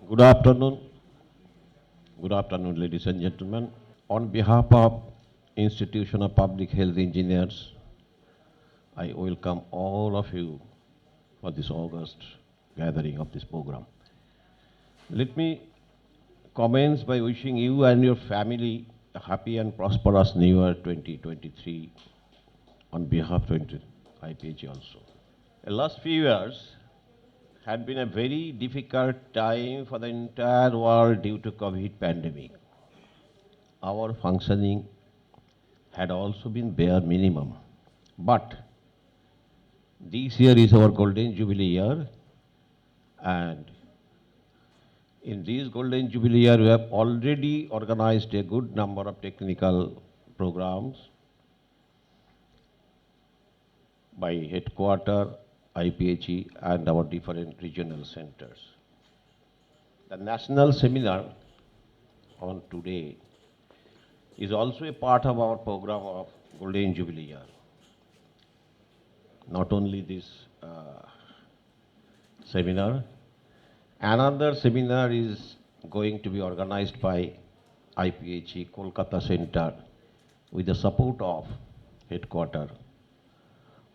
Good afternoon. Good afternoon, ladies and gentlemen. On behalf of Institution of Public Health Engineers, I welcome all of you for this August gathering of this program. Let me commence by wishing you and your family a happy and prosperous New Year 2023 on behalf of IPH also. The last few years had been a very difficult time for the entire world due to COVID pandemic. Our functioning had also been bare minimum. But this year is our Golden Jubilee year, and in this Golden Jubilee year, we have already organized a good number of technical programs by headquarter, IPHE, and our different regional centers. The national seminar on today is also a part of our program of Golden Jubilee year. Not only this seminar, another seminar is going to be organized by IPHE Kolkata Center with the support of headquarter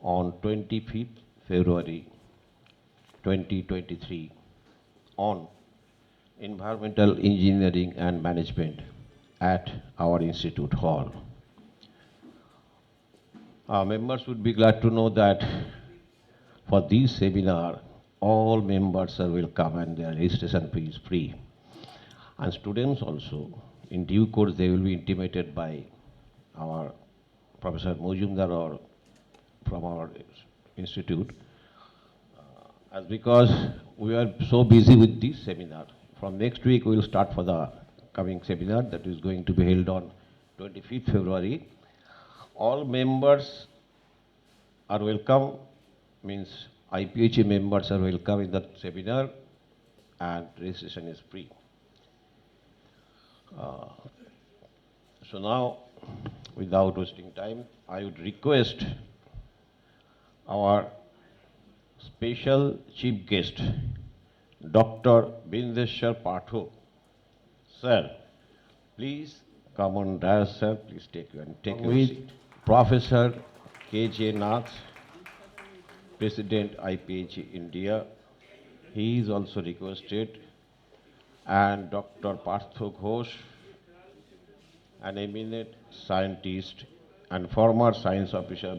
on 25th February 2023 on environmental engineering and management at our institute hall. Our members would be glad to know that for this seminar, all members are welcome and their registration fee is free. And students also, in due course, they will be intimated by our Professor Mojumdar or from our institute. As because we are so busy with this seminar, from next week we will start for the coming seminar that is going to be held on 25th February. All members are welcome, means IPHE members are welcome in that seminar, and registration is free. So now, without wasting time, I would request our special chief guest, Dr. Bindeshwar Pathak. Sir, please come on dais, sir. Please take your seat. Professor K.J. Nath, President IPH India, he is also requested, and Dr. Pathak Ghosh, an eminent scientist and former science officer.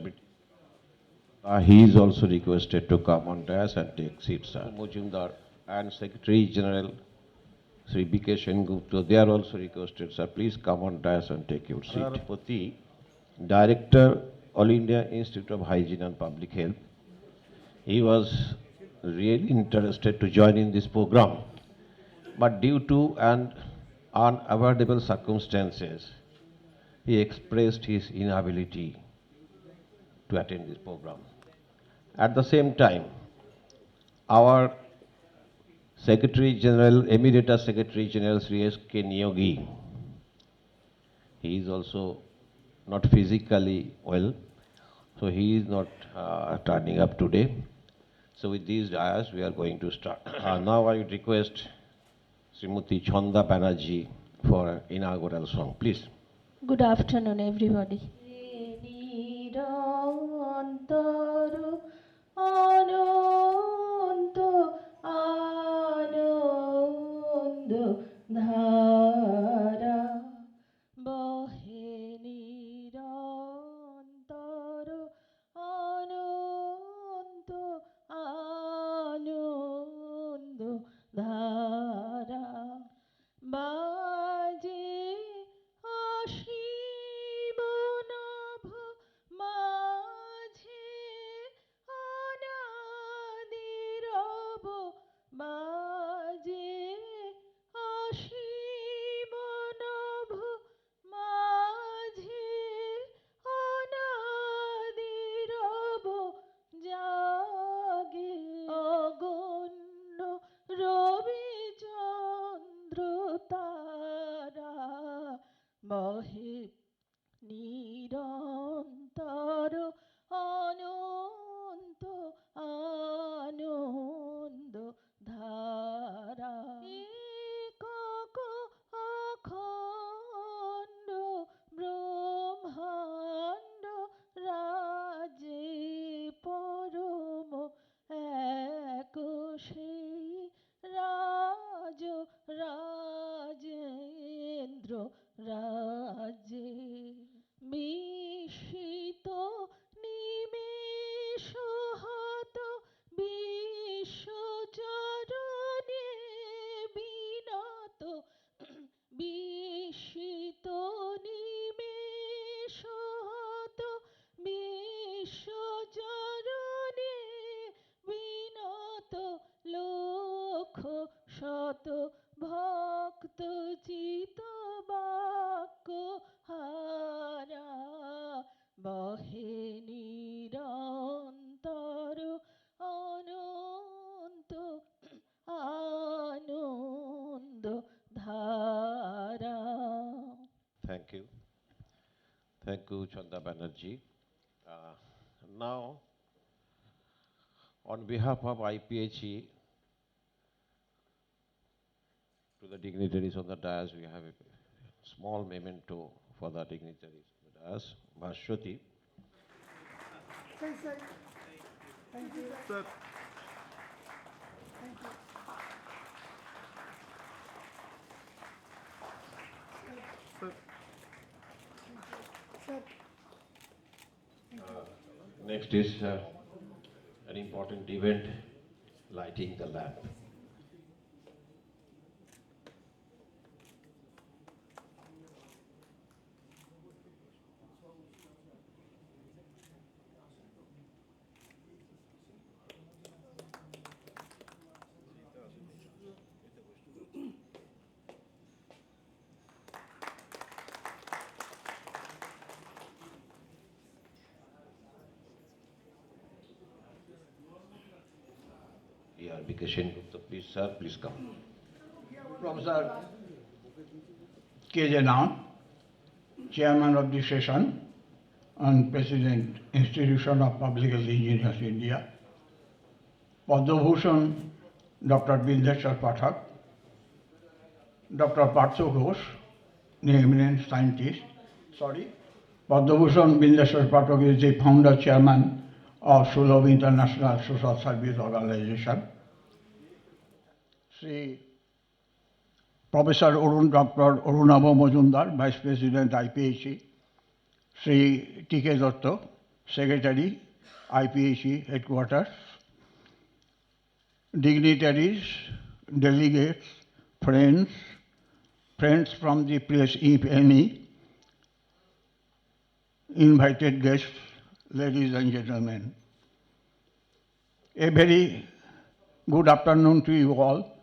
He is also requested to come on dais and take seat, sir. Mojumdar and Secretary General Sri B.K. Sengupta, they are also requested, sir. Please come on dais and take your seat. Pati, Director, All India Institute of Hygiene and Public Health, he was really interested to join in this program, but due to an unavoidable circumstances, he expressed his inability to attend this program. At the same time, our Secretary General, Emeritus Secretary General Sri S.K. Niyogi, he is also not physically well, so he is not turning up today. So with these ayahs, we are going to start. Now I would request Srimati Chanda Banerjee for an inaugural song, please. Good afternoon, everybody. বাজে, আসিব নভ, Thank you, Chanda Banerjee. Now, on behalf of IPHE, to the dignitaries on the dais, we have a small memento for the dignitaries on the dais. Bhashwati. Thank you. Sir. Thank you. Sir. Sir. Next is an important event, lighting the lamp. B.R.B. Gupta, please, sir, please come. Professor K.J. Naun, Chairman of the session and President, Institution of Public Health Engineers, India. Padma Bhushan, Dr. Bindeshwar Pathak, Dr. Partho Ghosh, an eminent scientist. Padma Bhushan Bindeshwar Pathak is the founder chairman of Sulabh International Social Service Organization. Sri Professor Dr. Arunabha Majumdar, Vice President, IPHE, Sri T.K. Dotto, Secretary, IPHE Headquarters, dignitaries, delegates, friends from the press, if any, invited guests, ladies and gentlemen. A very good afternoon to you all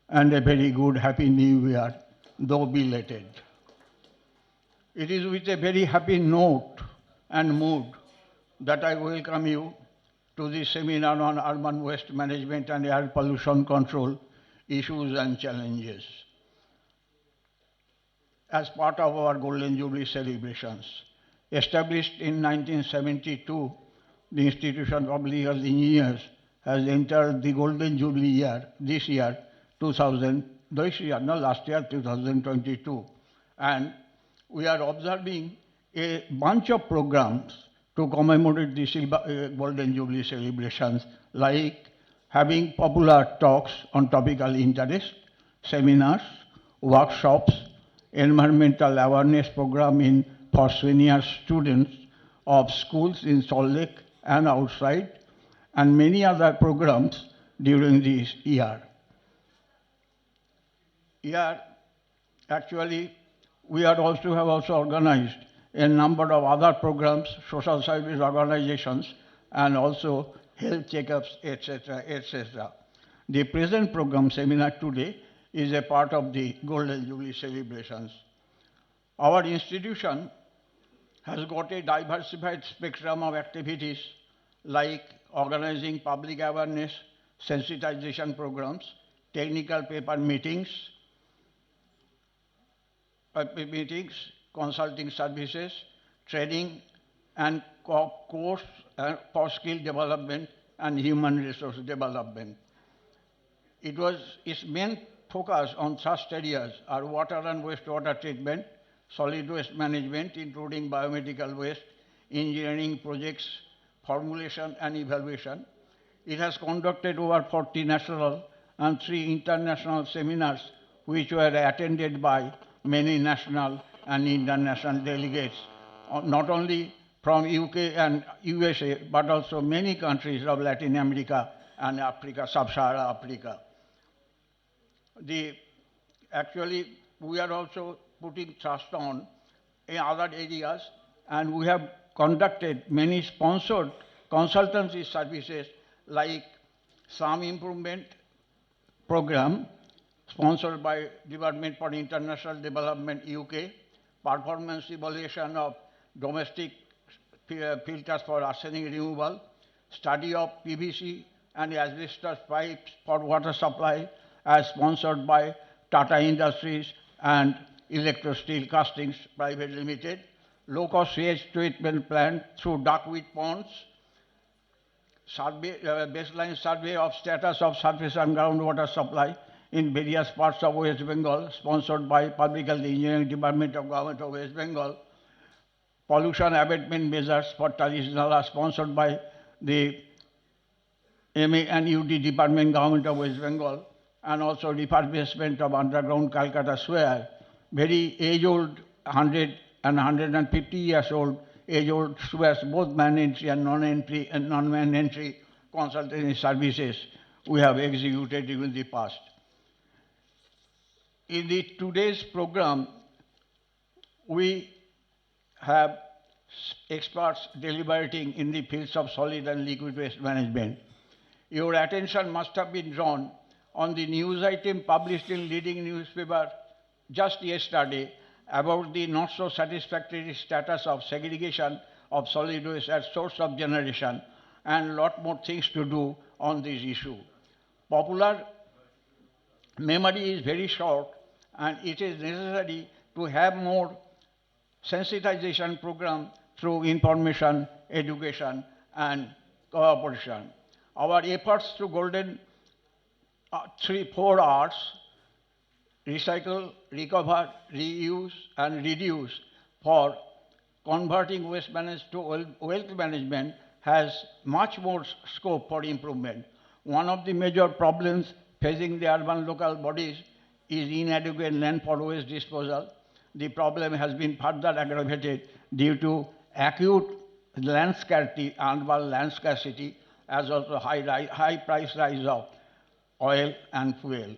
and a very good Happy New Year, though belated. It is with a very happy note and mood that I welcome you to this seminar on urban waste management and air pollution control issues and challenges. As part of our Golden Jubilee celebrations, established in 1972, the Institution of Public Health Engineers has entered the Golden Jubilee year, last year, 2022. And we are observing a bunch of programs to commemorate the Golden Jubilee celebrations, like having popular talks on topical interest, seminars, workshops, environmental awareness program for senior students of schools in Salt Lake and outside, and many other programs during this year. Actually, we have also organized a number of other programs, social service organizations, and also health checkups, etc., etc. The present program seminar today is a part of the Golden Jubilee celebrations. Our institution has got a diversified spectrum of activities like organizing public awareness, sensitization programs, technical paper meetings, consulting services, training, and course for skill development and human resource development. Its main focus on such areas are water and wastewater treatment, solid waste management, including biomedical waste, engineering projects, formulation and evaluation. It has conducted over 40 national and 3 international seminars, which were attended by many national and international delegates, not only from UK and USA, but also many countries of Latin America and Africa, Sub-Saharan Africa. Actually, we are also putting trust on in other areas, and we have conducted many sponsored consultancy services like SAM Improvement Program, sponsored by Department for International Development, UK, performance evaluation of domestic filters for arsenic removal, study of PVC and asbestos pipes for water supply, as sponsored by Tata Industries and Electro Steel Castings Private Limited, low-cost sewage treatment plant through duckweed ponds, baseline survey of status of surface and groundwater supply in various parts of West Bengal, sponsored by Public Health Engineering Department of Government of West Bengal, pollution abatement measures for Talis Nala, sponsored by the MA and UD Department, Government of West Bengal, and also refurbishment of underground Kolkata Square, very age-old, 100 and 150 years old, age-old squares, both man-entry and non-entry and non-man-entry consultancy services we have executed in the past. In the today's program, we have experts deliberating in the fields of solid and liquid waste management. Your attention must have been drawn on the news item published in leading newspaper just yesterday about the not so satisfactory status of segregation of solid waste as source of generation, and a lot more things to do on this issue. Popular memory is very short, and it is necessary to have more sensitization program through information, education, and cooperation. Our efforts through golden 4 R's, recycle, recover, reuse, and reduce, for converting waste management to wealth management has much more scope for improvement. One of the major problems facing the urban local bodies is inadequate land for waste disposal. The problem has been further aggravated due to acute land scarcity, urban land scarcity, as also high price rise of oil and fuel.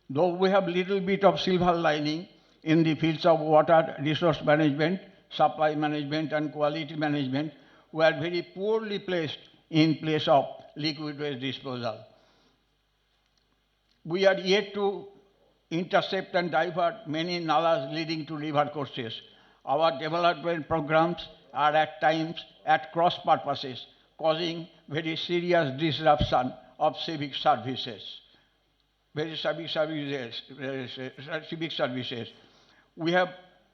Though we have little bit of silver lining in the fields of water resource management, supply management, and quality management, we are very poorly placed in place of liquid waste disposal. We are yet to intercept and divert many nalas leading to river courses. Our development programs are at times at cross purposes, causing very serious disruption of civic services. Civic services. We have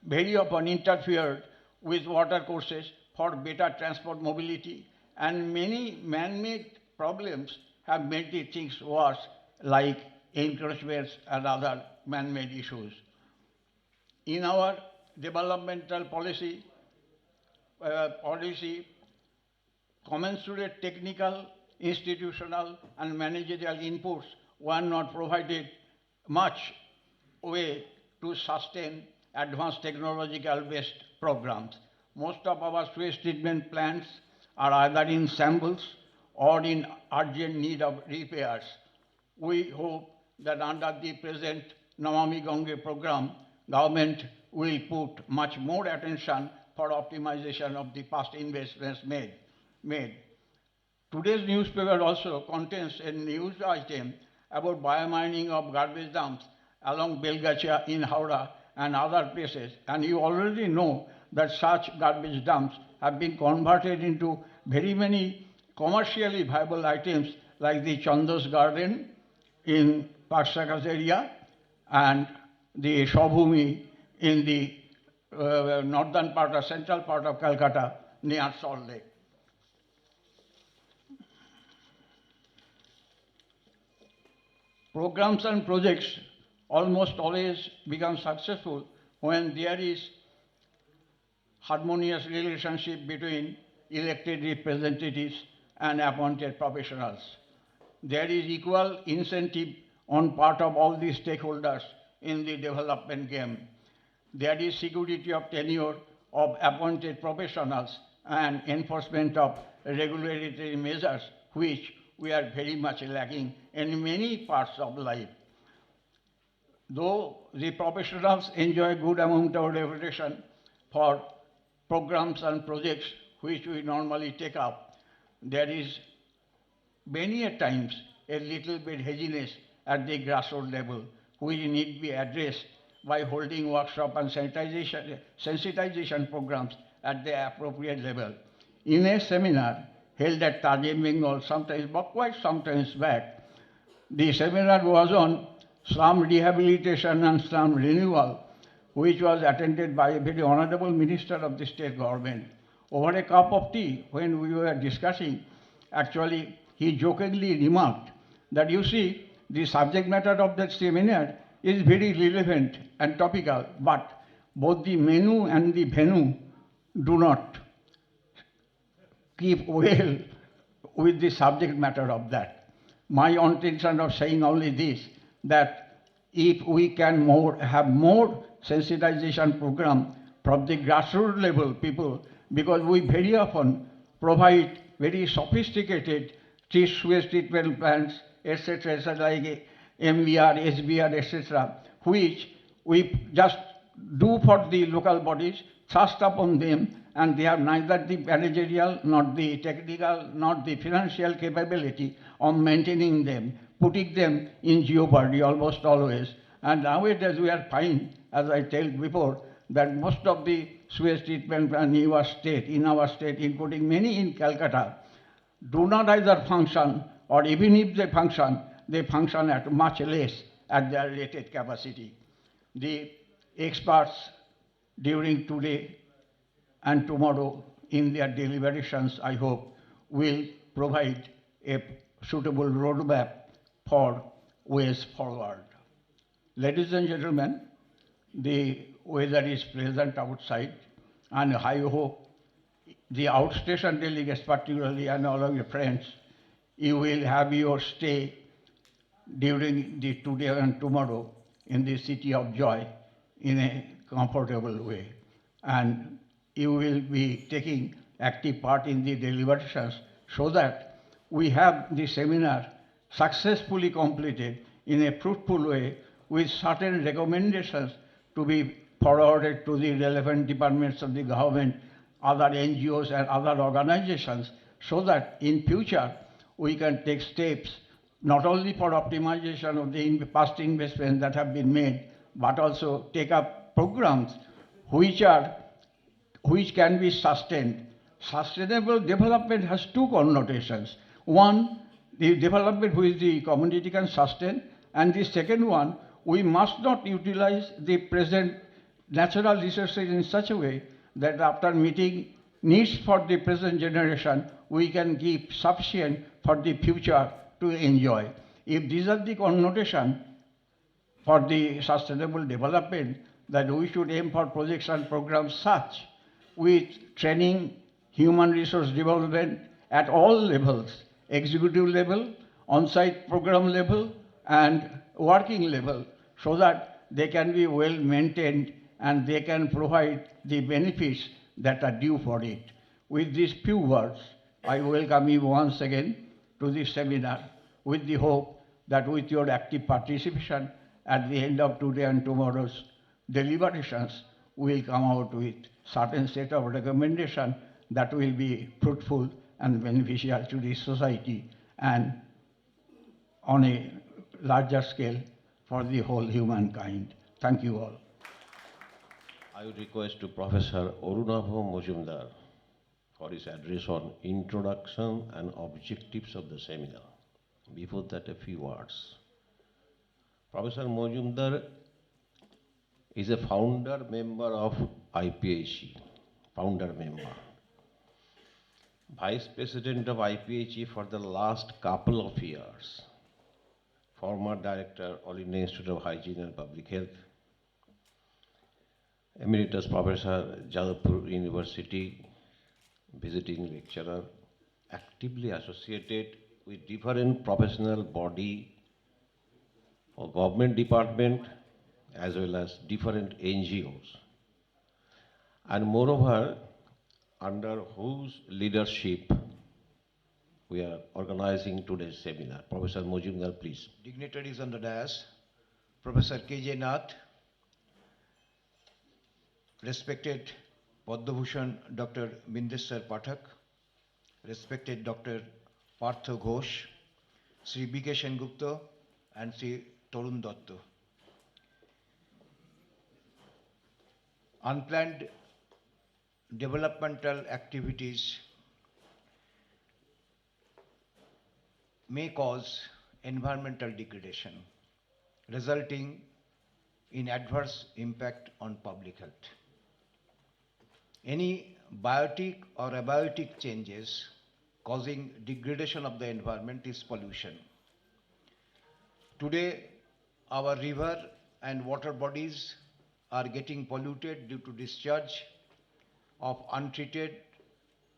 very often interfered with water courses for better transport mobility, and many man-made problems have made the things worse, like encroachments and other man-made issues. In our developmental policy, commensurate technical, institutional, and managerial inputs were not provided much way to sustain advanced technological-based programs. Most of our sewage treatment plants are either in shambles or in urgent need of repairs. We hope that under the present Namami Gange program, government will put much more attention for optimization of the past investments made. Today's newspaper also contains a news item about biomining of garbage dumps along Belgacha in Howrah and other places. And you already know that such garbage dumps have been converted into very many commercially viable items, like the Chandos Garden in Parsakas area and the Shabhumi in the northern part or central part of Kolkata near Salt Lake. Programs and projects almost always become successful when there is harmonious relationship between elected representatives and appointed professionals. There is equal incentive on part of all the stakeholders in the development game. There is security of tenure of appointed professionals and enforcement of regulatory measures, which we are very much lacking in many parts of life. Though the professionals enjoy good amount of reputation for programs and projects which we normally take up, there is many a times a little bit haziness at the grassroots level, which need to be addressed by holding workshop and sensitization programs at the appropriate level. In a seminar held at Tajem Bengal quite sometimes back, the seminar was on slum rehabilitation and slum renewal. which was attended by a very honorable minister of the state government. Over a cup of tea, when we were discussing, actually, he jokingly remarked that you see, the subject matter of that seminar is very relevant and topical, but both the menu and the venue do not keep well with the subject matter of that. My intention of saying only this, that if we can have more sensitization program from the grassroots level people, because we very often provide very sophisticated sewage treatment plants, etc., like MBR, SBR, etc., which we just do for the local bodies, thrust upon them, and they have neither the managerial, nor the technical, nor the financial capability of maintaining them, putting them in jeopardy almost always. And nowadays we are finding, as I told before, that most of the sewage treatment plants in our state, including many in Calcutta, do not either function, or even if they function at much less at their rated capacity. The experts during today and tomorrow in their deliberations, I hope, will provide a suitable roadmap for ways forward. Ladies and gentlemen, the weather is pleasant outside, and I hope the outstation delegates particularly and all of your friends, you will have your stay during the today and tomorrow in the city of joy in a comfortable way. And you will be taking active part in the deliberations so that we have the seminar successfully completed in a fruitful way with certain recommendations to be forwarded to the relevant departments of the government, other NGOs and other organizations, so that in future we can take steps not only for optimization of the past investments that have been made, but also take up programs which can be sustained. Sustainable development has two connotations. One, the development which the community can sustain, and the second one, we must not utilize the present natural resources in such a way that after meeting needs for the present generation, we can keep sufficient for the future to enjoy. If these are the connotation for the sustainable development, that we should aim for projects and programs such with training, human resource development at all levels, executive level, on-site program level, and working level, so that they can be well maintained and they can provide the benefits that are due for it. With these few words, I welcome you once again to this seminar with the hope that with your active participation at the end of today and tomorrow's deliberations, we will come out with certain set of recommendations that will be fruitful and beneficial to the society and on a larger scale for the whole humankind. Thank you all. I would request to Professor Arunabha Majumdar for his address on introduction and objectives of the seminar. Before that, a few words. Professor Majumdar is a founder member of IPHE, founder member, Vice President of IPHE for the last couple of years, former Director, All India Institute of Hygiene and Public Health, Emeritus Professor, Jadavpur University, visiting lecturer, actively associated with different professional body or government department as well as different NGOs. And moreover, under whose leadership we are organizing today's seminar. Professor Majumdar, please. Dignitaries on the dais, Professor K.J. Nath, respected Padma Bhushan Dr. Bindeshwar Pathak, respected Dr. Partha Ghosh, Sri B.K. Sengupta, and Sri Tarun Datta. Unplanned developmental activities may cause environmental degradation, resulting in adverse impact on public health. Any biotic or abiotic changes causing degradation of the environment is pollution. Today, our river and water bodies are getting polluted due to discharge of untreated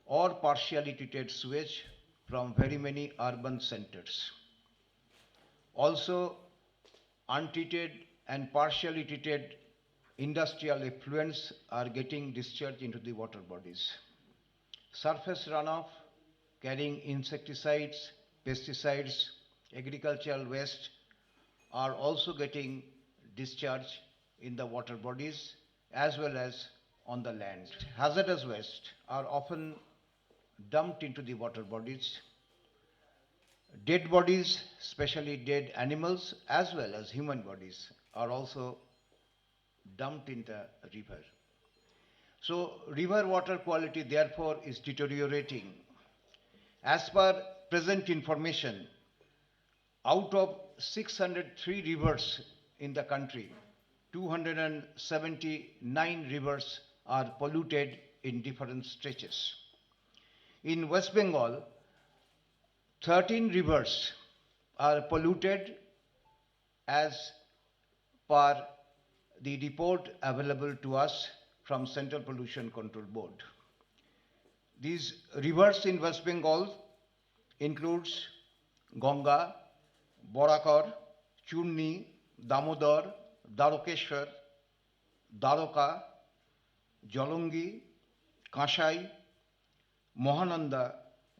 or partially treated sewage from very many urban centers. Also, untreated and partially treated industrial effluents are getting discharged into the water bodies. Surface runoff carrying insecticides, pesticides, agricultural waste are also getting discharged in the water bodies as well as on the land. Hazardous waste are often dumped into the water bodies. Dead bodies, especially dead animals as well as human bodies, are also dumped in the river. So river water quality therefore is deteriorating. As per present information, out of 603 rivers in the country, 279 rivers are polluted in different stretches. In West Bengal, 13 rivers are polluted as per the report available to us from Central Pollution Control Board. These rivers in West Bengal includes Ganga, Borakar, Churni, Damodar, Darokeshwar, Daroka, Jolongi, Kashai, Mohananda,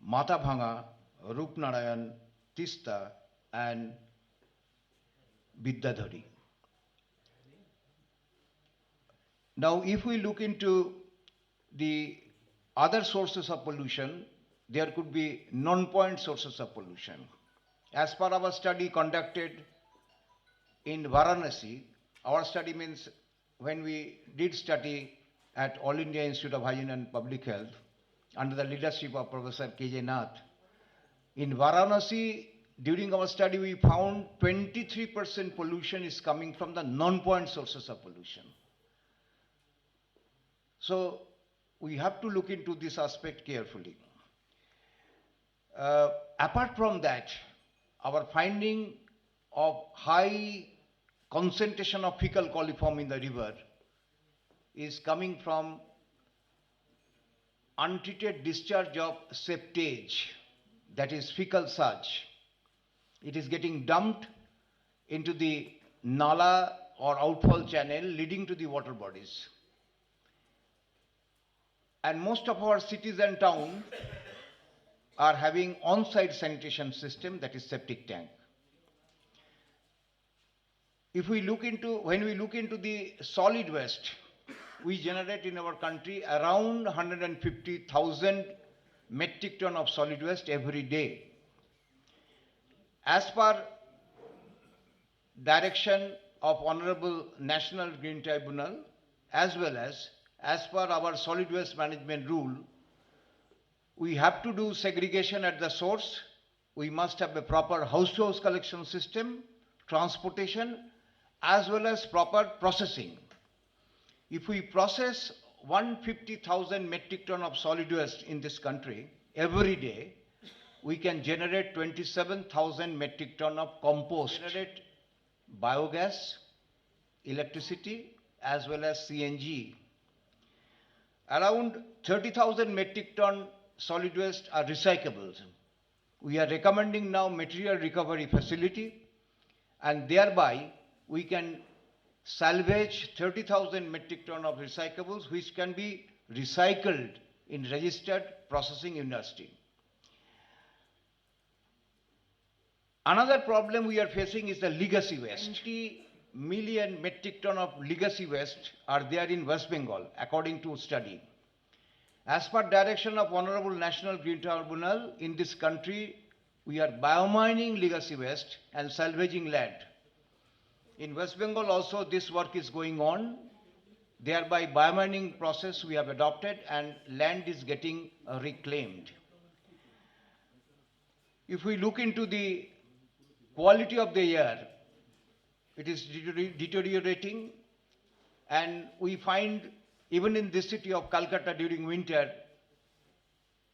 Matabhanga, Rupnarayan, Tista, and Vidyadhari. Now, if we look into the other sources of pollution, there could be non-point sources of pollution. As per our study conducted in Varanasi, our study means when we did study at All India Institute of Hygiene and Public Health under the leadership of Professor K.J. Nath, in Varanasi, during our study, we found 23% pollution is coming from the non-point sources of pollution. So we have to look into this aspect carefully. Apart from that, our finding of high concentration of fecal coliform in the river is coming from untreated discharge of septage, that is fecal sludge. It is getting dumped into the nala or outfall channel leading to the water bodies. And most of our cities and towns are having on-site sanitation system, that is septic tank. If we look into, when we look into the solid waste, we generate in our country around 150,000 metric ton of solid waste every day. As per direction of Honorable National Green Tribunal, as well as per our solid waste management rule, we have to do segregation at the source. We must have a proper house-to-house collection system, transportation, as well as proper processing. If we process 150,000 metric ton of solid waste in this country every day, we can generate 27,000 metric ton of compost, generate biogas, electricity, as well as CNG. Around 30,000 metric ton solid waste are recyclables. We are recommending now material recovery facility, and thereby we can salvage 30,000 metric ton of recyclables which can be recycled in registered processing industry. Another problem we are facing is the legacy waste. 20 million metric ton of legacy waste are there in West Bengal, according to study. As per direction of Honorable National Green Tribunal, in this country, we are biomining legacy waste and salvaging land. In West Bengal also this work is going on. Thereby biomining process we have adopted and land is getting reclaimed. If we look into the quality of the air, it is deteriorating, and we find even in this city of Kolkata during winter,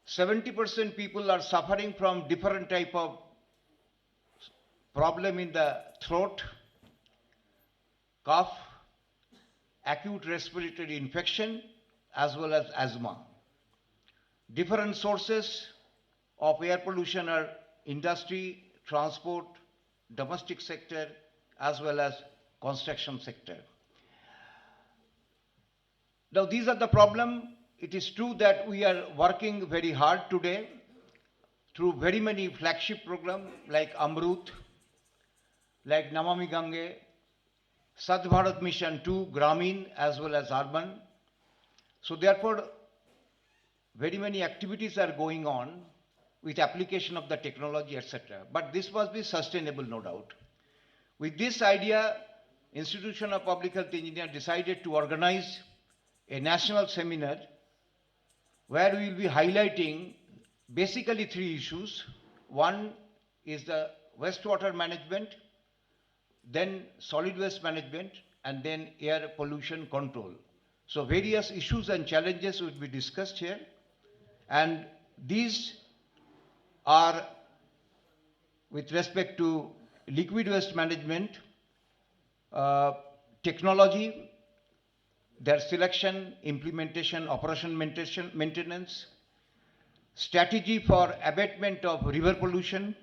70% people are suffering from different type of problem in the throat, cough, acute respiratory infection, as well as asthma. Different sources of air pollution are industry, transport, domestic sector, as well as construction sector. Now these are the problem. It is true that we are working very hard today through very many flagship programs like Amrut, like Namami Gange, Sat Bharat Mission 2, Gramin as well as urban. So therefore, very many activities are going on with application of the technology, etc. But this must be sustainable, no doubt. With this idea, Institution of Public Health Engineer decided to organize a national seminar where we will be highlighting basically three issues. One is the wastewater management, then solid waste management, and then air pollution control. So various issues and challenges will be discussed here, and these are with respect to liquid waste management, technology, their selection, implementation, operation maintenance, strategy for abatement of river pollution,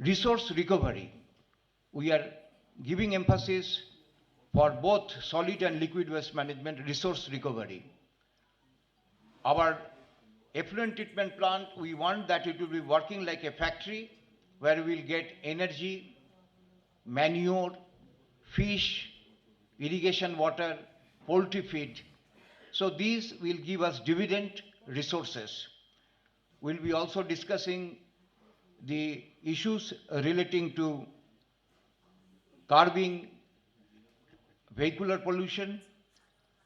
resource recovery. We are giving emphasis for both solid and liquid waste management, resource recovery. Our effluent treatment plant, we want that it will be working like a factory where we will get energy, manure, fish, irrigation water, poultry feed. So these will give us dividend resources. We'll be also discussing the issues relating to curbing vehicular pollution,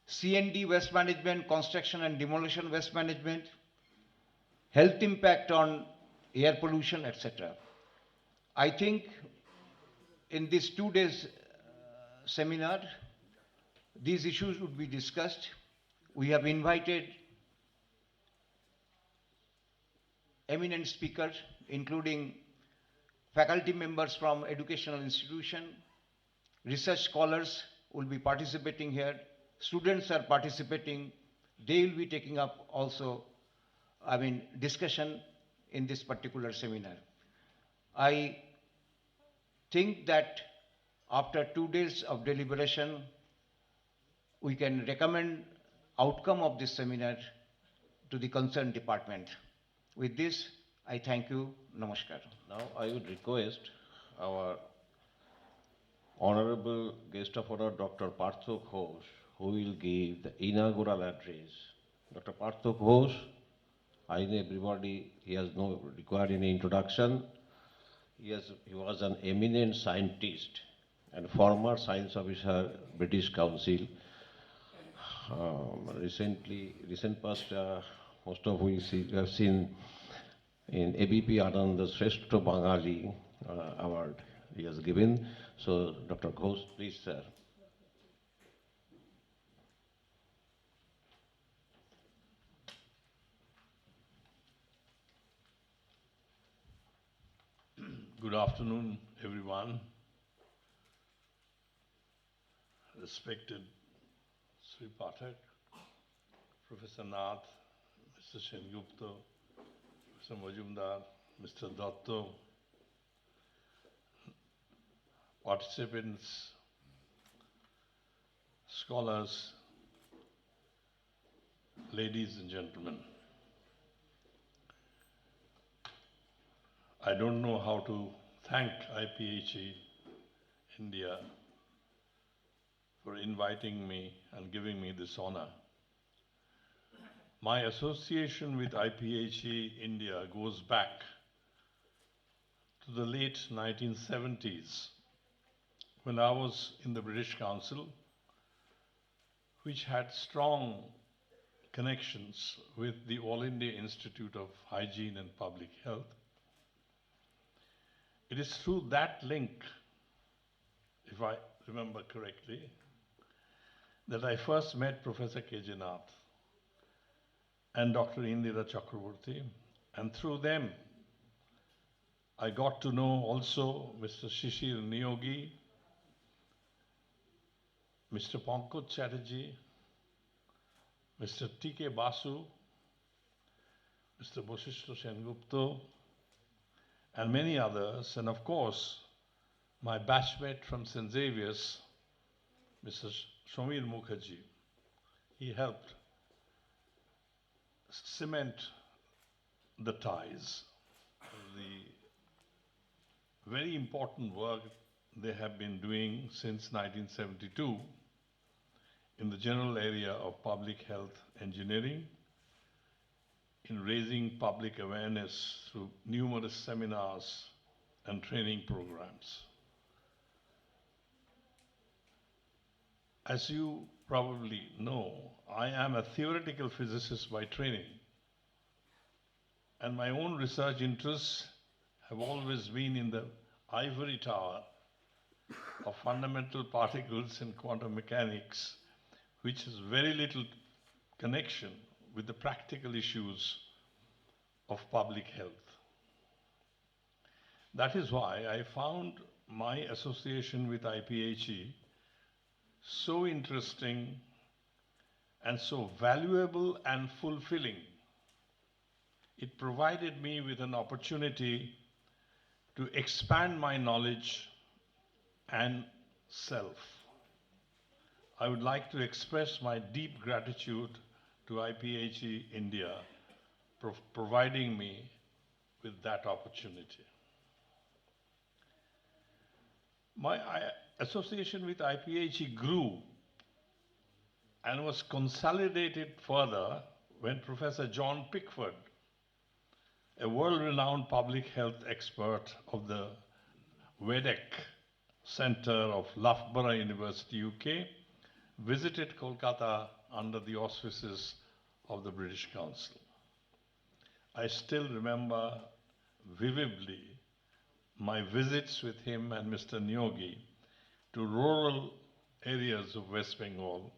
C&D waste management, construction and demolition waste management, health impact on air pollution, etc. I think in this 2 days seminar, these issues would be discussed. We have invited eminent speakers, including faculty members from educational institution, research scholars will be participating here, students are participating, they will be taking up also, discussion in this particular seminar. I think that after 2 days of deliberation, we can recommend outcome of this seminar to the concerned department. With this, I thank you. Namaskar. Now I would request our Honorable Guest of Honor, Dr. Pathak Ghosh, who will give the inaugural address. Dr. Pathak Ghosh, I know everybody, he has no required any introduction. He was an eminent scientist and former science officer, British Council. Recent past, most of we have seen in ABP Ananda Shrestha Bangali award he has given. So, Dr. Ghosh, please, sir. Good afternoon, everyone. Respected Sri Pathak, Professor Nath, Mr. Sengupta, Mr. Majumdar, Mr. Datto, participants, scholars, ladies and gentlemen. I don't know how to thank IPHE India for inviting me and giving me this honor. My association with IPHE India goes back to the late 1970s when I was in the British Council, which had strong connections with the All India Institute of Hygiene and Public Health. It is through that link, if I remember correctly, that I first met Professor K.J. Nath and Dr. Indira Chakraborty, and through them I got to know also Mr. Shishir Niyogi, Mr. Pankaj Chatterjee, Mr. T.K. Basu, Mr. Boshishto Sengupta, and many others, and of course, my batchmate from St. Xavier's, Mr. Shomir Mukherjee. He helped cement the ties, the very important work they have been doing since 1972 in the general area of public health engineering, in raising public awareness through numerous seminars and training programs. As you probably know, I am a theoretical physicist by training, and my own research interests have always been in the ivory tower of fundamental particles in quantum mechanics, which has very little connection with the practical issues of public health. That is why I found my association with IPHE so interesting and so valuable and fulfilling. It provided me with an opportunity to expand my knowledge and self. I would like to express my deep gratitude to IPHE India for providing me with that opportunity. My association with IPHE grew and was consolidated further when Professor John Pickford, a world-renowned public health expert of the WEDEC Center of Loughborough University, UK, visited Kolkata under the auspices of the British Council. I still remember vividly my visits with him and Mr. Niyogi to rural areas of West Bengal,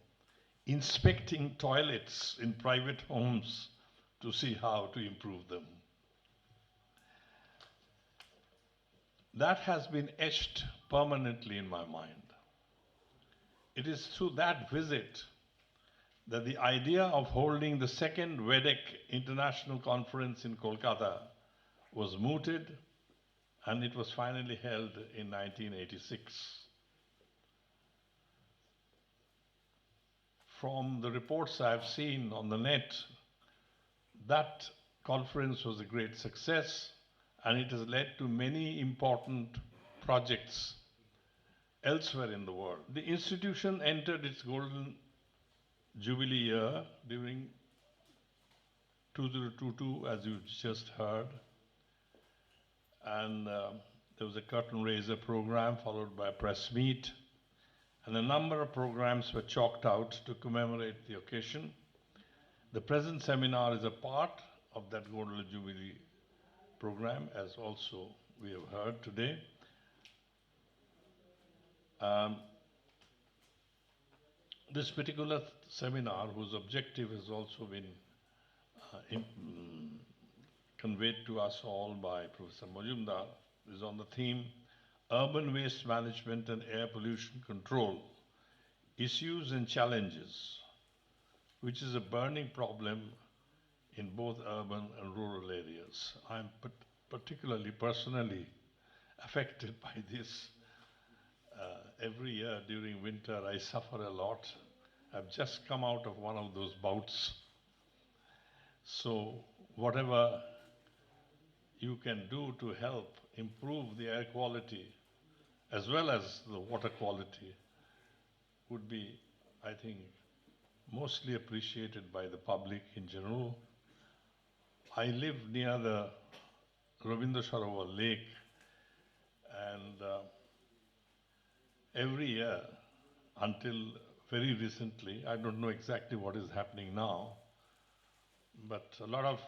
inspecting toilets in private homes to see how to improve them. That has been etched permanently in my mind. It is through that visit that the idea of holding the second WEDEC International Conference in Kolkata was mooted, and it was finally held in 1986. From the reports I've seen on the net, that conference was a great success, and it has led to many important projects elsewhere in the world. The institution entered its golden jubilee year during 2022, as you just heard, and there was a curtain raiser program followed by a press meet, and a number of programs were chalked out to commemorate the occasion. The present seminar is a part of that golden jubilee program, as also we have heard today. This particular seminar, whose objective has also been conveyed to us all by Professor Majumdar, is on the theme Urban Waste Management and Air Pollution Control, Issues and Challenges, which is a burning problem in both urban and rural areas. I'm particularly personally affected by this. Every year during winter I suffer a lot. I've just come out of one of those bouts. So whatever you can do to help improve the air quality as well as the water quality would be, I think, mostly appreciated by the public in general. I live near the Bindeshwar lake, and every year until very recently, I don't know exactly what is happening now, but a lot of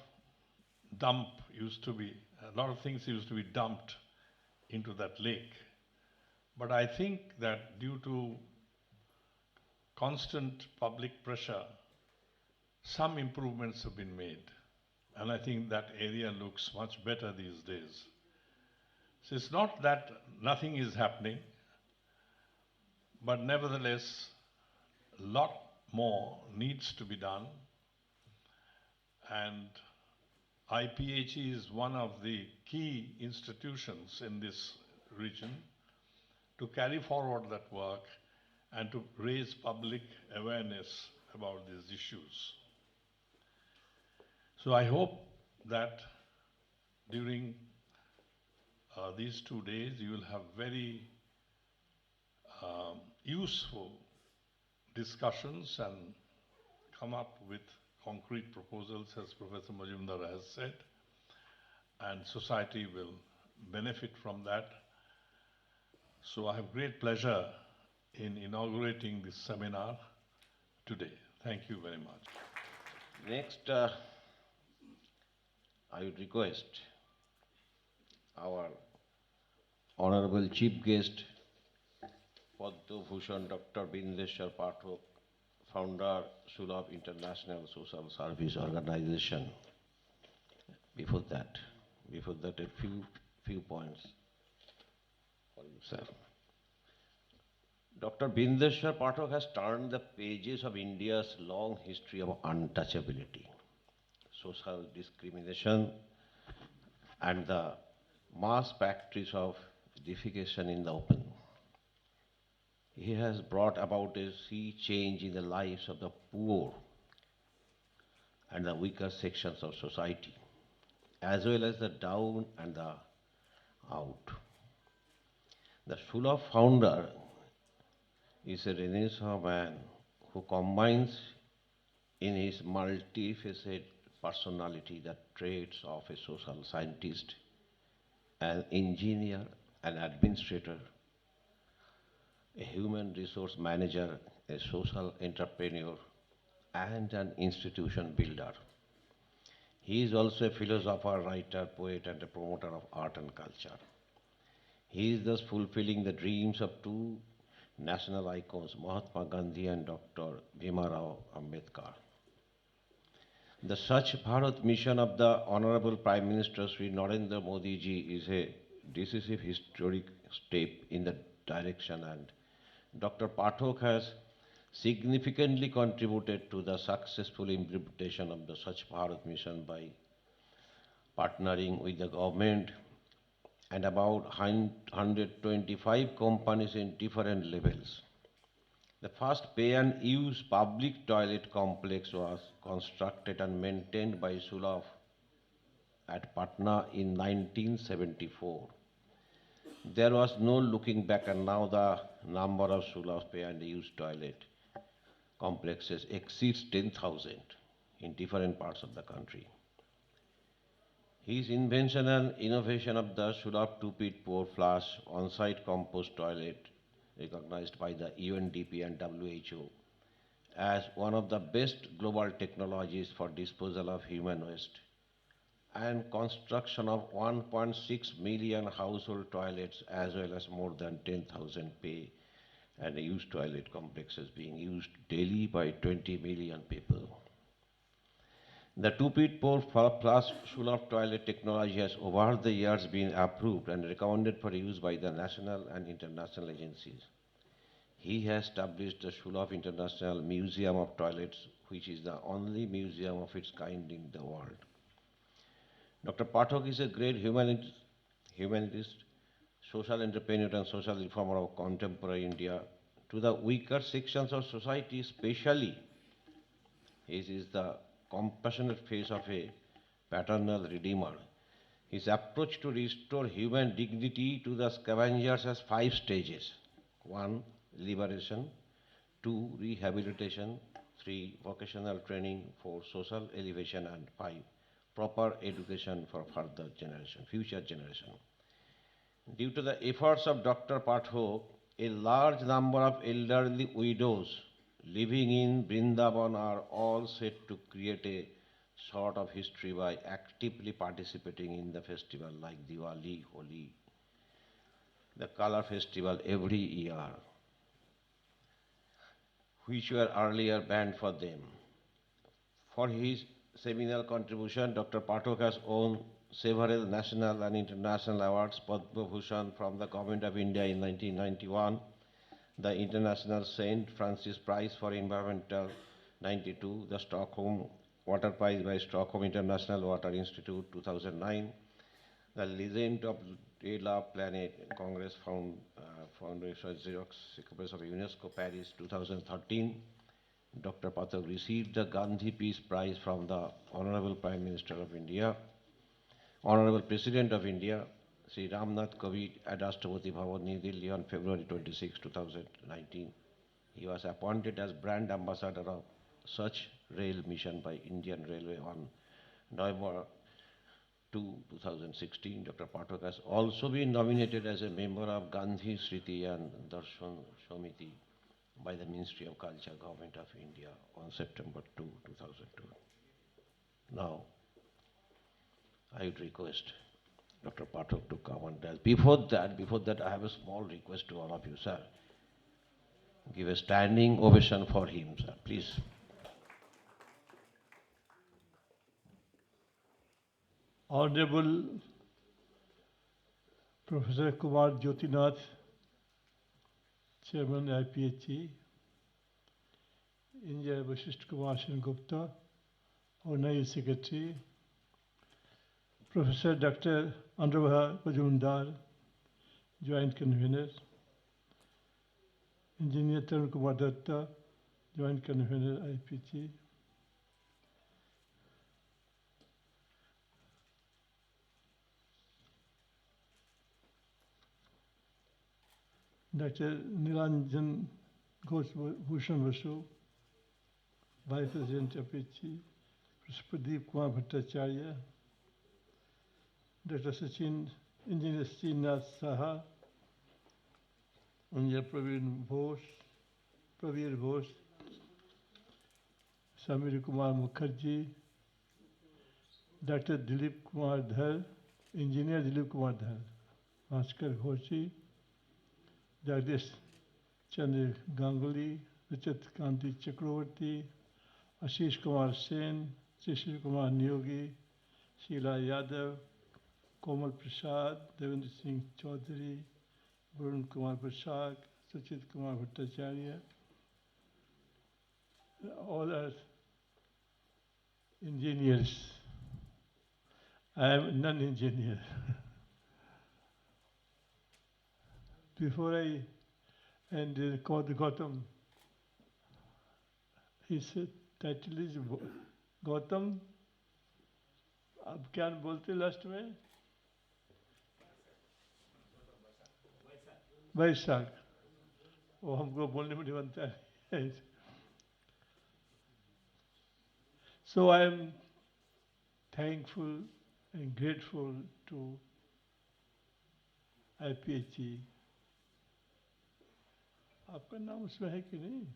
things used to be dumped into that lake. But I think that due to constant public pressure, some improvements have been made. And I think that area looks much better these days. So it's not that nothing is happening, but nevertheless, a lot more needs to be done. And IPHE is one of the key institutions in this region to carry forward that work and to raise public awareness about these issues. So I hope that during these 2 days you will have very useful discussions and come up with concrete proposals, as Professor Majumdar has said, and society will benefit from that. So I have great pleasure in inaugurating this seminar today. Thank you very much. Next, I would request our Honorable Chief Guest, Padma Bhushan Dr. Bindeshwar Pathak, founder, Sulabh International Social Service Organization. Before that, a few points for you, sir. Dr. Bindeshwar Pathak has turned the pages of India's long history of untouchability, social discrimination, and the mass practice of defecation in the open. He has brought about a sea change in the lives of the poor and the weaker sections of society, as well as the down and the out. The Sulabh founder is a Renaissance man who combines in his multifaceted personality the traits of a social scientist, an engineer, an administrator, a human resource manager, a social entrepreneur, and an institution builder. He is also a philosopher, writer, poet, and a promoter of art and culture. He is thus fulfilling the dreams of two national icons, Mahatma Gandhi and Dr. Bhimarao Ambedkar. The Swachh Bharat mission of the Honorable Prime Minister Sri Narendra Modi ji is a decisive historic step in the direction, and Dr. Pathak has significantly contributed to the successful implementation of the Swachh Bharat mission by partnering with the government and about 125 companies in different levels. The first pay-and-use public toilet complex was constructed and maintained by Sulabh at Patna in 1974. There was no looking back, and now the number of Sulabh pay-and-use toilet complexes exceeds 10,000 in different parts of the country. His invention and innovation of the Sulabh two-pit pour flush on-site compost toilet, recognized by the UNDP and WHO as one of the best global technologies for disposal of human waste, and construction of 1.6 million household toilets as well as more than 10,000 pay and use toilet complexes being used daily by 20 million people. The two-pit pour flush Sulabh toilet technology has over the years been approved and recommended for use by the national and international agencies. He has established the Sulabh International Museum of Toilets, which is the only museum of its kind in the world. Dr. Pathak is a great humanist, social entrepreneur, and social reformer of contemporary India. To the weaker sections of society, especially, he is the compassionate face of a paternal redeemer. His approach to restore human dignity to the scavengers has 5 stages. 1. Liberation. 2. Rehabilitation. 3. Vocational training. 4. Social elevation. And 5. Proper education for future generation. Due to the efforts of Dr. Pathak, a large number of elderly widows living in Vrindavan are all set to create a sort of history by actively participating in the festival like Diwali, Holi, the color festival every year, which were earlier banned for them. For his seminal contribution, Dr. Pathak has won several national and international awards, Padma Bhushan from the Government of India in 1991, the International St. Francis Prize for Environmental 92, the Stockholm Water Prize by Stockholm International Water Institute 2009, the Legend of Dela Planet Congress Foundation Xerox Secretaries of UNESCO Paris 2013. Dr. Pathak received the Gandhi Peace Prize from the Honorable Prime Minister of India, Honorable President of India, Sri Ramnath Kovind at Rashtrapati Bhavan, New Delhi on February 26, 2019. He was appointed as Brand Ambassador of Such Rail Mission by Indian Railway on November 2, 2016. Dr. Pathak has also been nominated as a member of Gandhi Smriti and Darshan Samiti by the Ministry of Culture, Government of India on September 2, 2002. Now, I would request Dr. Pathak to come and tell. Before that, I have a small request to all of you, sir. Give a standing ovation for him, sir, please. Honorable Professor Kumar Jyotinath, Chairman IPHE, Engineer Vashisht Kumar Gupta, Organized Secretary, Professor Dr. Anurabha Majumdar, Joint Convener, Engineer Tarun Kumar Datta, Joint Convener IPHE, Dr. Nilanjan Ghosh Bhushan Basu, Vice President of IPHE, Pradeep Kumar Bhattacharya, Dr. Engineer Srinath Saha, Engineer Pravir Bose, Samir Kumar Mukherjee, Dr. Dilip Kumar Dhar, Engineer Dilip Kumar Dhar, Bhaskar Ghoshi, Jagdish Chandra Ganguly, Rachit Kanti Chakravarti, Ashish Kumar Sen, Shishir Kumar Niyogi, Sheila Yadav, Komal Prasad, Devendra Singh Chaudhary, Varun Kumar Prasad, Suchit Kumar Bhattacharya, all are engineers. I am non-engineer. Before I and Gautam, his title is Gautam. अब क्या बोलते last में वैशाख वो हमको बोलने में नहीं बनता है So I am thankful and grateful to IPHE. आपका नाम उसमें है कि नहीं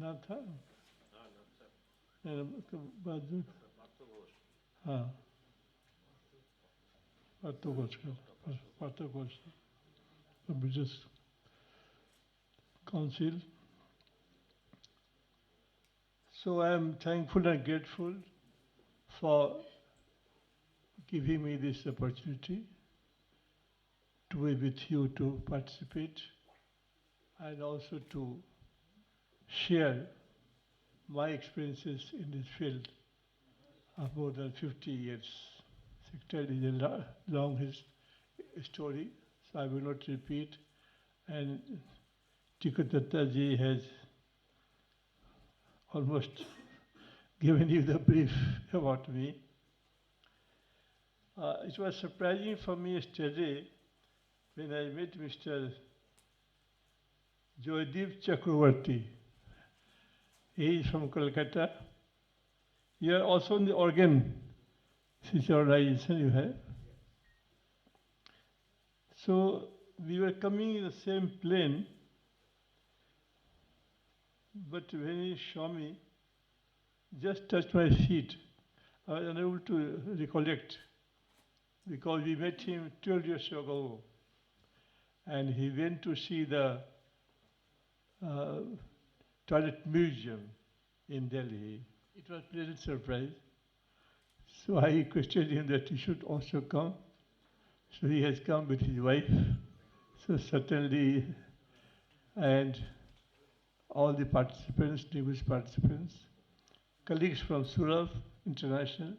नाम था बाद हाँ Pathak Business Council. So I am thankful and grateful for giving me this opportunity to be with you to participate and also to share my experiences in this field of more than 50 years. Sector is a long story, so I will not repeat. And Tikatatta ji has almost given you the brief about me. It was surprising for me yesterday when I met Mr. Joydeep Chakravarti. He is from Kolkata. You are also in the organ organization you have. So we were coming in the same plane, but when he saw me, just touched my feet. I was unable to recollect because we met him 12 years ago, and he went to see the uh, toilet museum in Delhi. It was a pleasant surprise. So I requested him that he should also come. So he has come with his wife. So certainly, and all the participants, distinguished participants, colleagues from Sulabh International,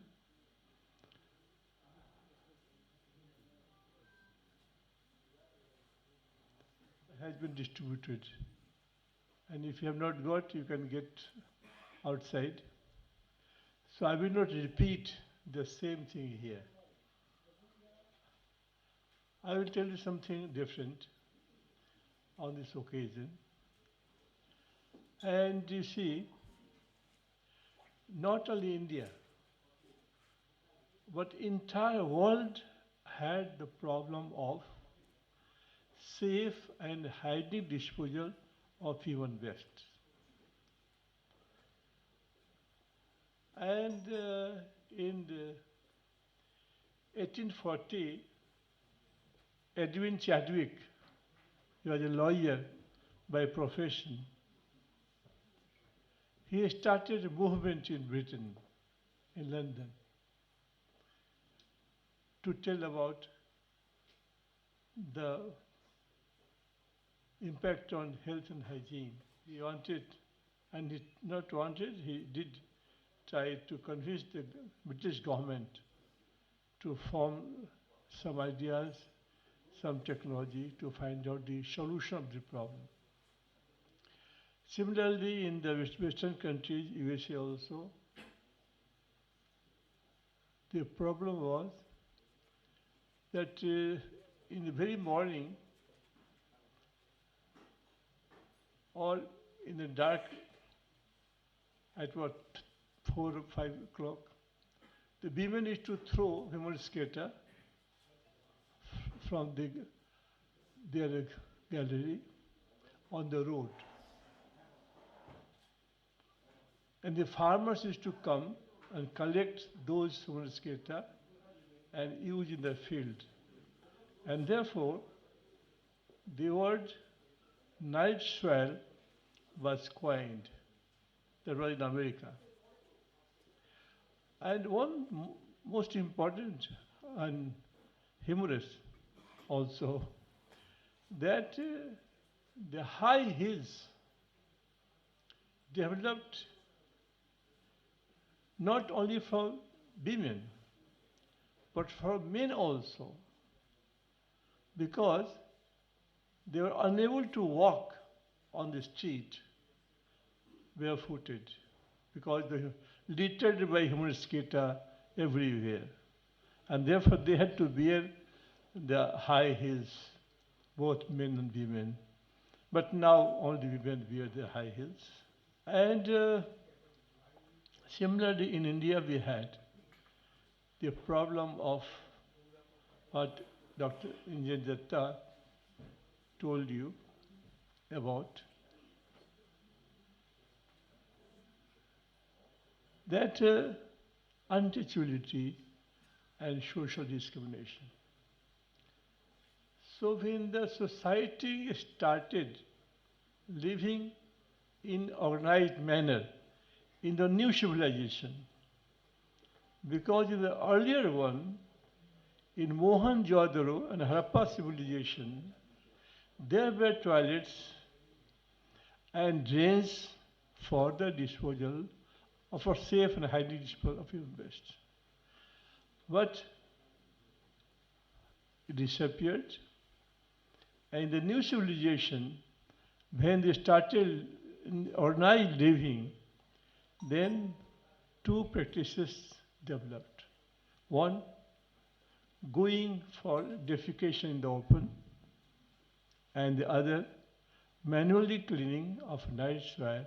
has been distributed. And if you have not got, you can get outside. So I will not repeat the same thing here. I will tell you something different on this occasion. And you see, not only India, but entire world had the problem of safe and hygienic disposal of human waste. And in the 1840, Edwin Chadwick, he was a lawyer by profession, he started a movement in Britain, in London, to tell about the impact on health and hygiene. He wanted, and he not wanted, he did try to convince the British government to form some ideas, some technology to find out the solution of the problem. Similarly, in the Western countries, USA also, the problem was that in the very morning or in the dark at what, 4 or 5 o'clock, the women used to throw human skater from their gallery on the road. And the farmers used to come and collect those human skater and use in the field. And therefore, the word night soil was coined. That was in America. And one most important and humorous also, that the high hills developed not only for women, but for men also, because they were unable to walk on the street barefooted, because they were littered by human skater everywhere. And therefore they had to bear the high heels, both men and women. But now only women wear the high heels. And similarly in India we had the problem of what Dr. Injan Datta told you about, that untouchability and social discrimination. So when the society started living in organized manner in the new civilization, because in the earlier one, in Mohenjo-daro and Harappa civilization, there were toilets and drains for the disposal of a safe and hygienic disposal of human waste. But it disappeared. And in the new civilization, when they started organized living, then two practices developed. One, going for defecation in the open, and the other, manually cleaning of night soil.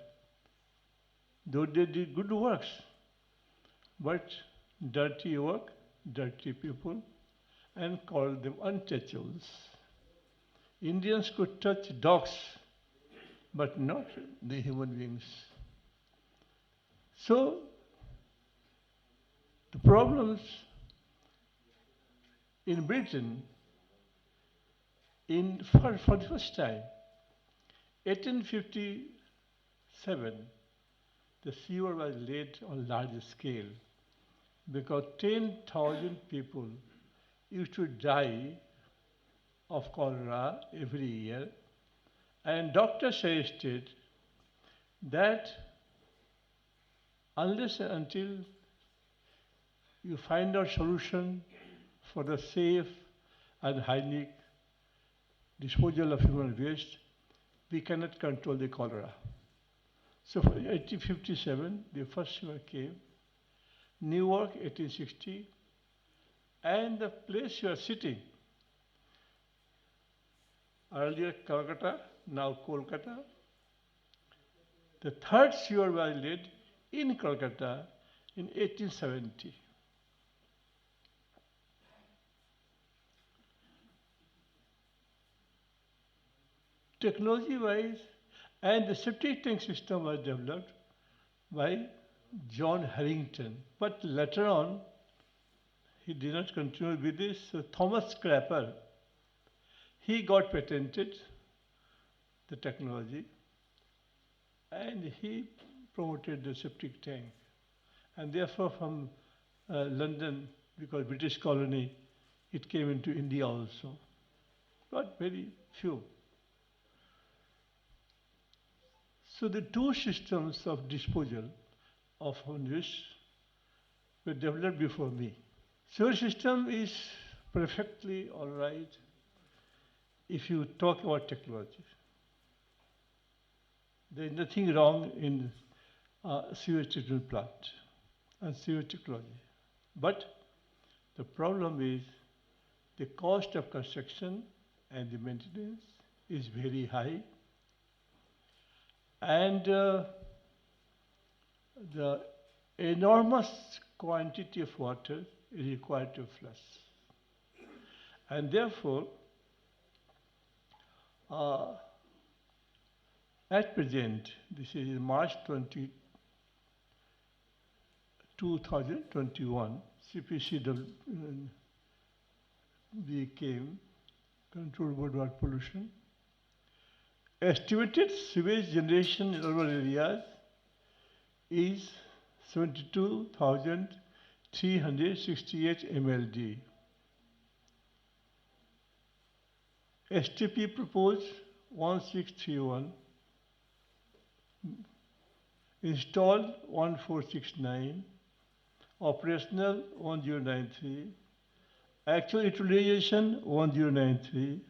Though they did good works, but dirty work, dirty people, and called them untouchables. Indians could touch dogs, but not the human beings. So, the problems In Britain, for the first time, 1857, the sewer was laid on large scale because 10,000 people used to die of cholera every year, and doctors suggested that unless and until you find a solution for the safe and hygienic disposal of human waste, we cannot control the cholera. So for 1857, the first sewer came, Newark 1860, and the place you are sitting, earlier Kolkata, now Kolkata, the third sewer was laid in Kolkata in 1870. Technology-wise, and the septic tank system was developed by John Harrington. But later on, he did not continue with this. So Thomas Scraper, he got patented the technology, and he promoted the septic tank. And therefore from London, because British colony, it came into India also. But very few. So the two systems of disposal of waste were developed before me. Sewer system is perfectly all right if you talk about technology. There is nothing wrong in sewage treatment plant and sewage technology. But the problem is the cost of construction and the maintenance is very high, and the enormous quantity of water is required to flush. And therefore, at present, this is in March 2021, CPCW came, Control Board of Pollution. Estimated sewage generation in urban areas is 72,368 MLD. STP proposed 1631, installed 1469, operational 1093, actual utilization 1093.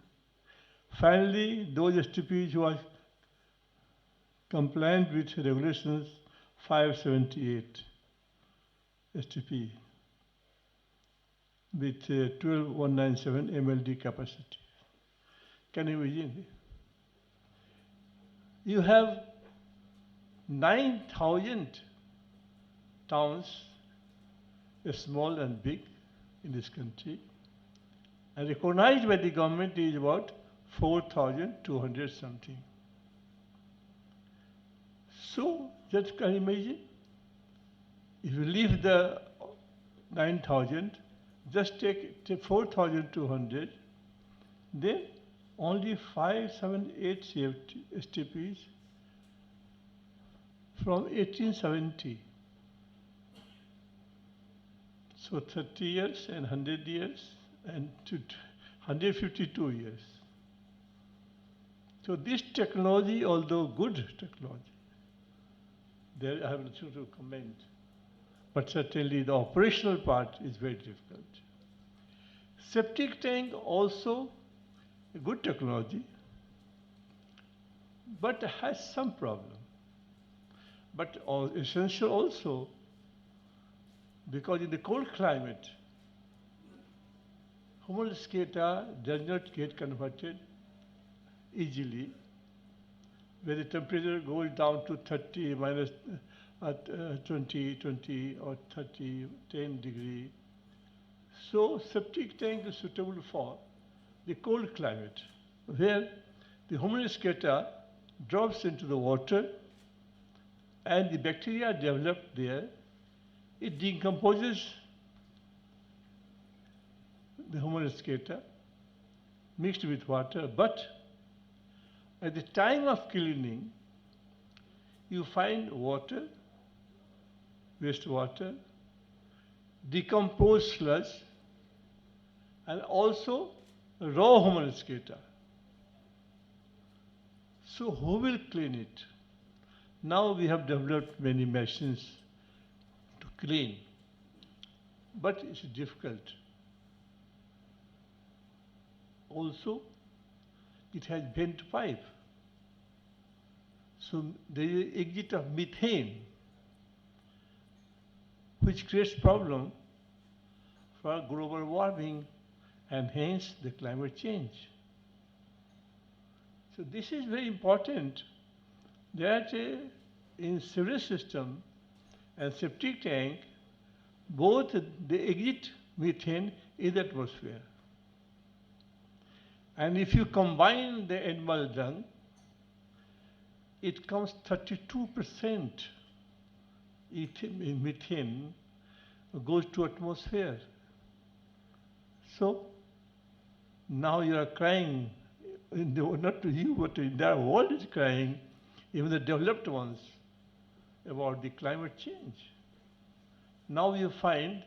Finally, those STPs who are compliant with regulations, 578 STP with 12197 MLD capacity. Can you imagine? You have 9,000 towns, small and big, in this country, and recognized by the government is about 4,200 something. So, just can you imagine? If you leave the 9,000, just take 4,200, then only 578 STPs from 1870. So 30 years and 100 years and 152 years. So this technology, although good technology, there I have nothing to comment, but certainly the operational part is very difficult. Septic tank also a good technology, but has some problem. But essential also, because in the cold climate, human skata does not get converted easily, where the temperature goes down to 30 minus 20 or 30, 10 degree. So septic tank is suitable for the cold climate, where the human skata drops into the water and the bacteria developed there. It decomposes the human skater mixed with water, but at the time of cleaning, you find water, wastewater, decomposed sludge, and also raw human skater. So who will clean it? Now we have developed many machines to clean, but it's difficult. Also, it has bent pipe. So there is exit of methane, which creates problem for global warming and hence the climate change. So this is very important that in sewage system and septic tank, both the exit methane in the atmosphere. And if you combine the animal dung, it comes 32% methane goes to atmosphere. So now you are crying, not to you, but the entire world is crying, even the developed ones, about the climate change. Now you find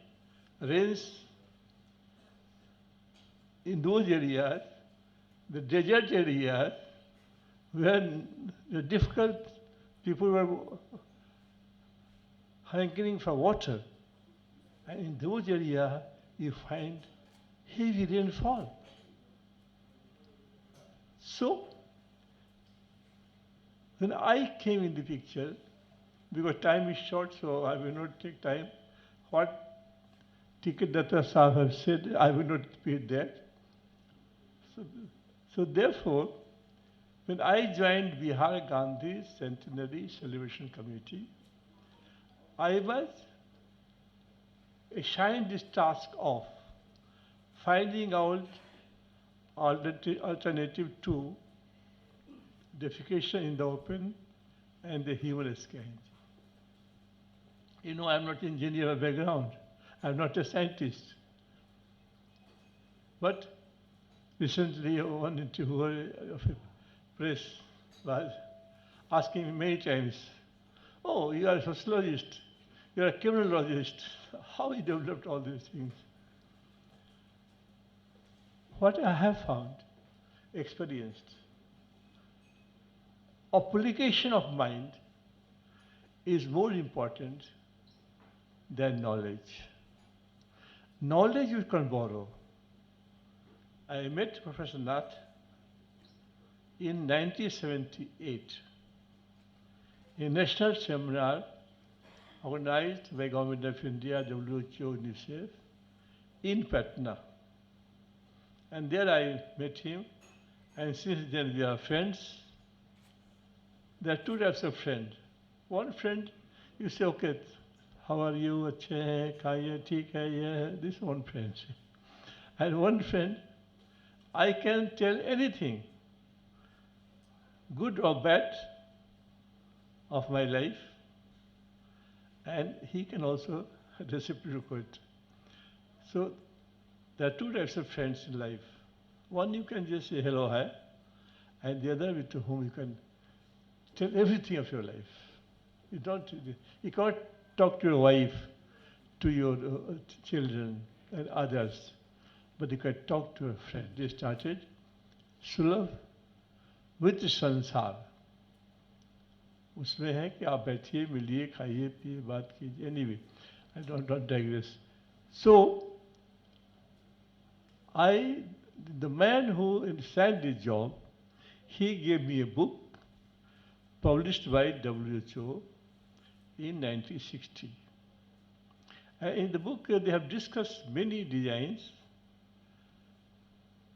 rains in those areas, the desert areas, where the difficult people were hankering for water. And in those areas, you find heavy rainfall. So, when I came in the picture, because time is short, so I will not take time, what Ticket Datta Sahib have said, I will not repeat that. So therefore, when I joined Bihar Gandhi Centenary Celebration Committee, I was assigned this task of finding out alternative to defecation in the open and the human exchange. You know, I'm not an engineer by background. I'm not a scientist. But recently, one interviewer of a press was asking me many times, oh, you are a sociologist, you are a criminologist, how you developed all these things? What I have found, experienced, application of mind is more important than knowledge. Knowledge you can borrow. I met Professor Nath in 1978 in a national seminar organized by Government of India, WHO, UNICEF in Patna. And there I met him, and since then we are friends. There are two types of friends. One friend, you say, okay, how are you? Achhe hai, khaiye, theek hai, yeah. This is one friend. And one friend, I can tell anything, good or bad, of my life, and he can also reciprocate. So there are two types of friends in life. One you can just say hello, hi, and the other with whom you can tell everything of your life. You can't talk to your wife, to your children and others, but you can talk to a friend. They started Sulabh with संसार. उसमें है कि आप बैठिए, मिलिए, खाइए, पिए, बात कीजिए. Anyway, I don't digress. So, the man who assigned the job, he gave me a book published by WHO in 1960. In the book, they have discussed many designs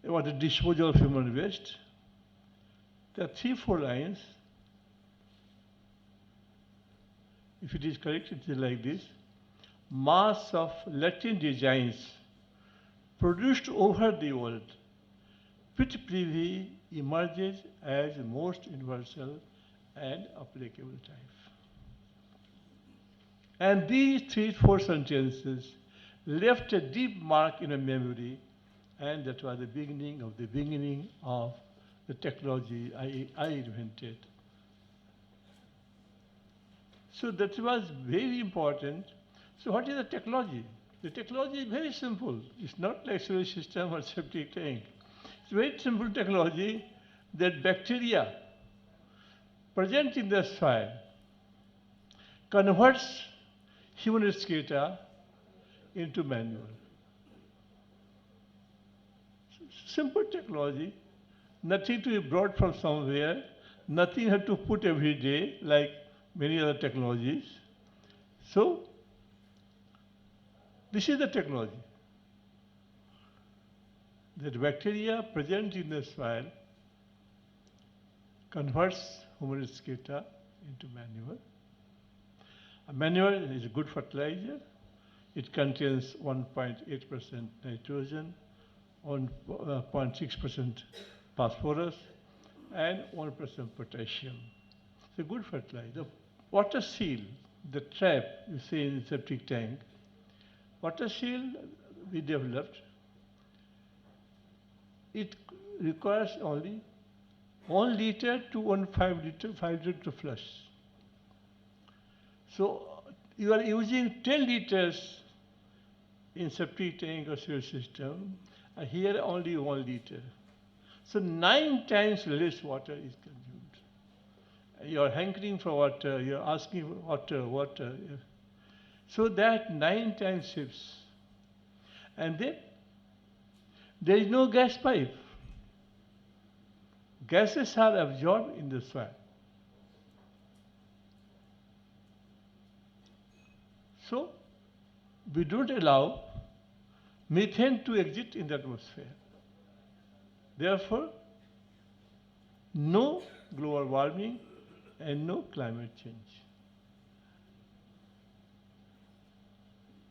about the disposal of human waste. There are 3-4 lines. If it is correct, it is like this. Mass of Latin designs produced over the world, Pit Privy emerges as most universal and applicable type. And these 3-4 sentences left a deep mark in my memory And that was the beginning of the technology I invented. So that was very important. So what is the technology? The technology is very simple. It's not like solar system or septic tank. It's very simple technology that bacteria present in the soil converts human excreta into manure. Simple technology, nothing to be brought from somewhere, nothing have to put every day like many other technologies. So, this is the technology. That bacteria present in the soil converts human excreta into manure. A manure is a good fertilizer. It contains 1.8% nitrogen, 1.6% phosphorus, and 1% potassium. It's a good fertilizer. The water seal, the trap you see in the septic tank, water seal we developed, it requires only 1 liter to 5 liter to flush. So you are using 10 liters in septic tank or sewer system, and here only 1 liter. So 9 times less water is consumed. You are hankering for water, you are asking for water. So that 9 times shifts. And then there is no gas pipe. Gases are absorbed in the soil. So we don't allow methane to exit in the atmosphere. Therefore, no global warming and no climate change.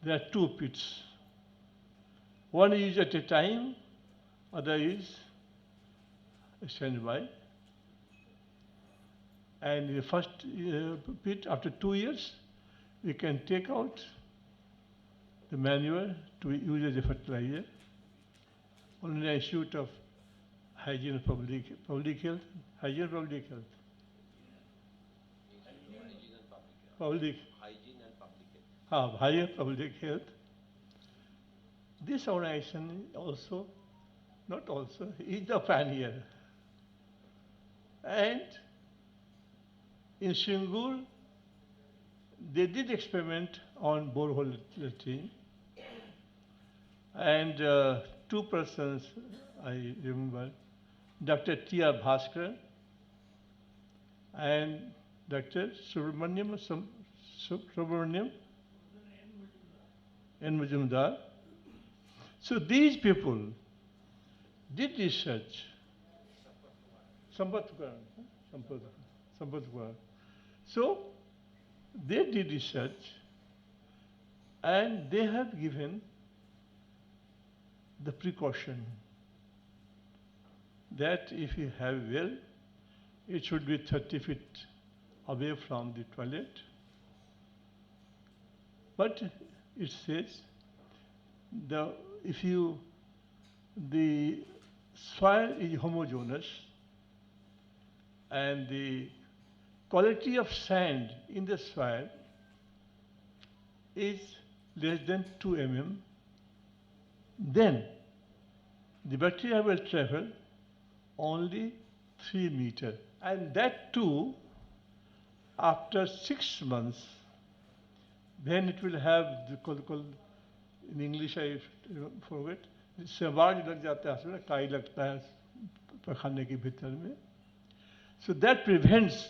There are 2 pits. One is at a time, other is a standby. And in the first pit, after 2 years, we can take out the manure to use as a fertilizer. On the Institute of Hygiene and Public Health, Hygiene and Public Health. Hygiene and Public Health. This organization also, not also, is the pioneer. And in Shingur, they did experiment on borehole latrine. And 2 persons, I remember, Dr. T.R. Bhaskar and Dr. Subramaniam N. Majumdar. So these people did research. Sampath Kumar. So they did research and they have given the precaution that if you have a well, it should be 30 feet away from the toilet. But it says the soil is homogeneous and the quality of sand in the soil is less than 2 mm, then the bacteria will travel only 3 meters. And that too, after 6 months, then it will have the in English I forget, सेवाज लग जाता है उसमें काई लगता है पखाने के भीतर में. So that prevents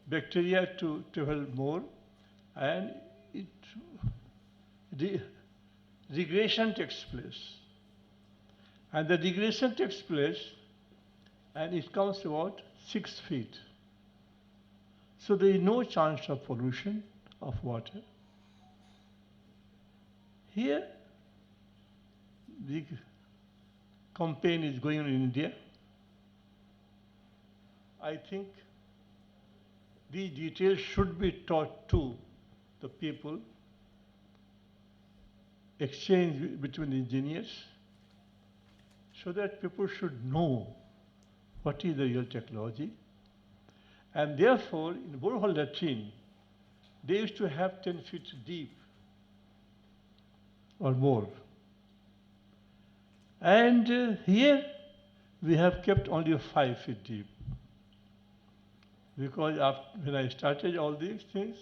bacteria to travel more and regression takes place. And the regression takes place and it comes about 6 feet. So there is no chance of pollution of water. Here, the campaign is going on in India. I think these details should be taught to the people, exchange between engineers, so that people should know what is the real technology. And therefore, in borehole latrine, they used to have 10 feet deep or more. And here, we have kept only 5 feet deep. Because when I started all these things,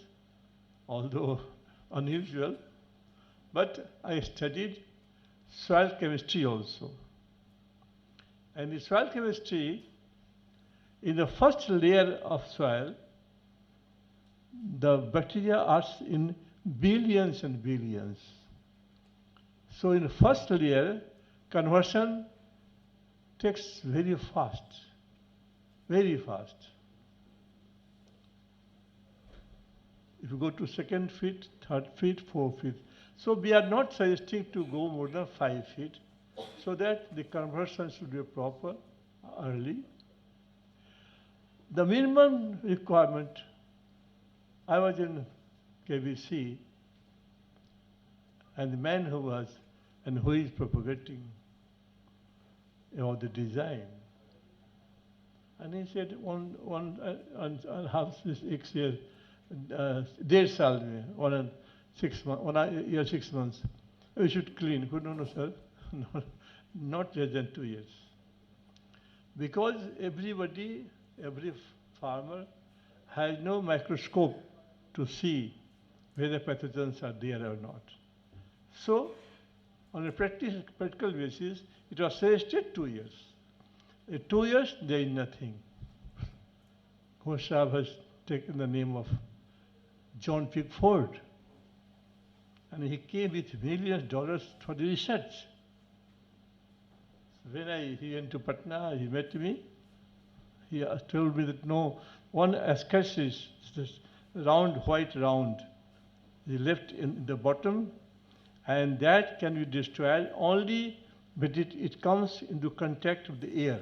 although unusual, but I studied soil chemistry also. And in soil chemistry, in the first layer of soil, the bacteria are in billions and billions. So in the first layer, conversion takes very fast, very fast. If you go to second feet, third feet, 4 feet. So we are not suggesting to go more than 5 feet so that the conversion should be proper early. The minimum requirement, I was in KBC, and the man who was and who is propagating about the design, and he said one half this year, 1.5 साल में 1 year 6 months we should clean. No, sir, no, not less than 2 years, because every farmer has no microscope to see whether pathogens are there or not. So on a practical basis, it was suggested 2 years. In 2 years, there is nothing. Sahab has taken the name of John Pickford, and he came with millions of dollars for the research. So when he went to Patna, he met me. He told me that no, one ascaris, this round, white round, is left in the bottom, and that can be destroyed only when it comes into contact with the air.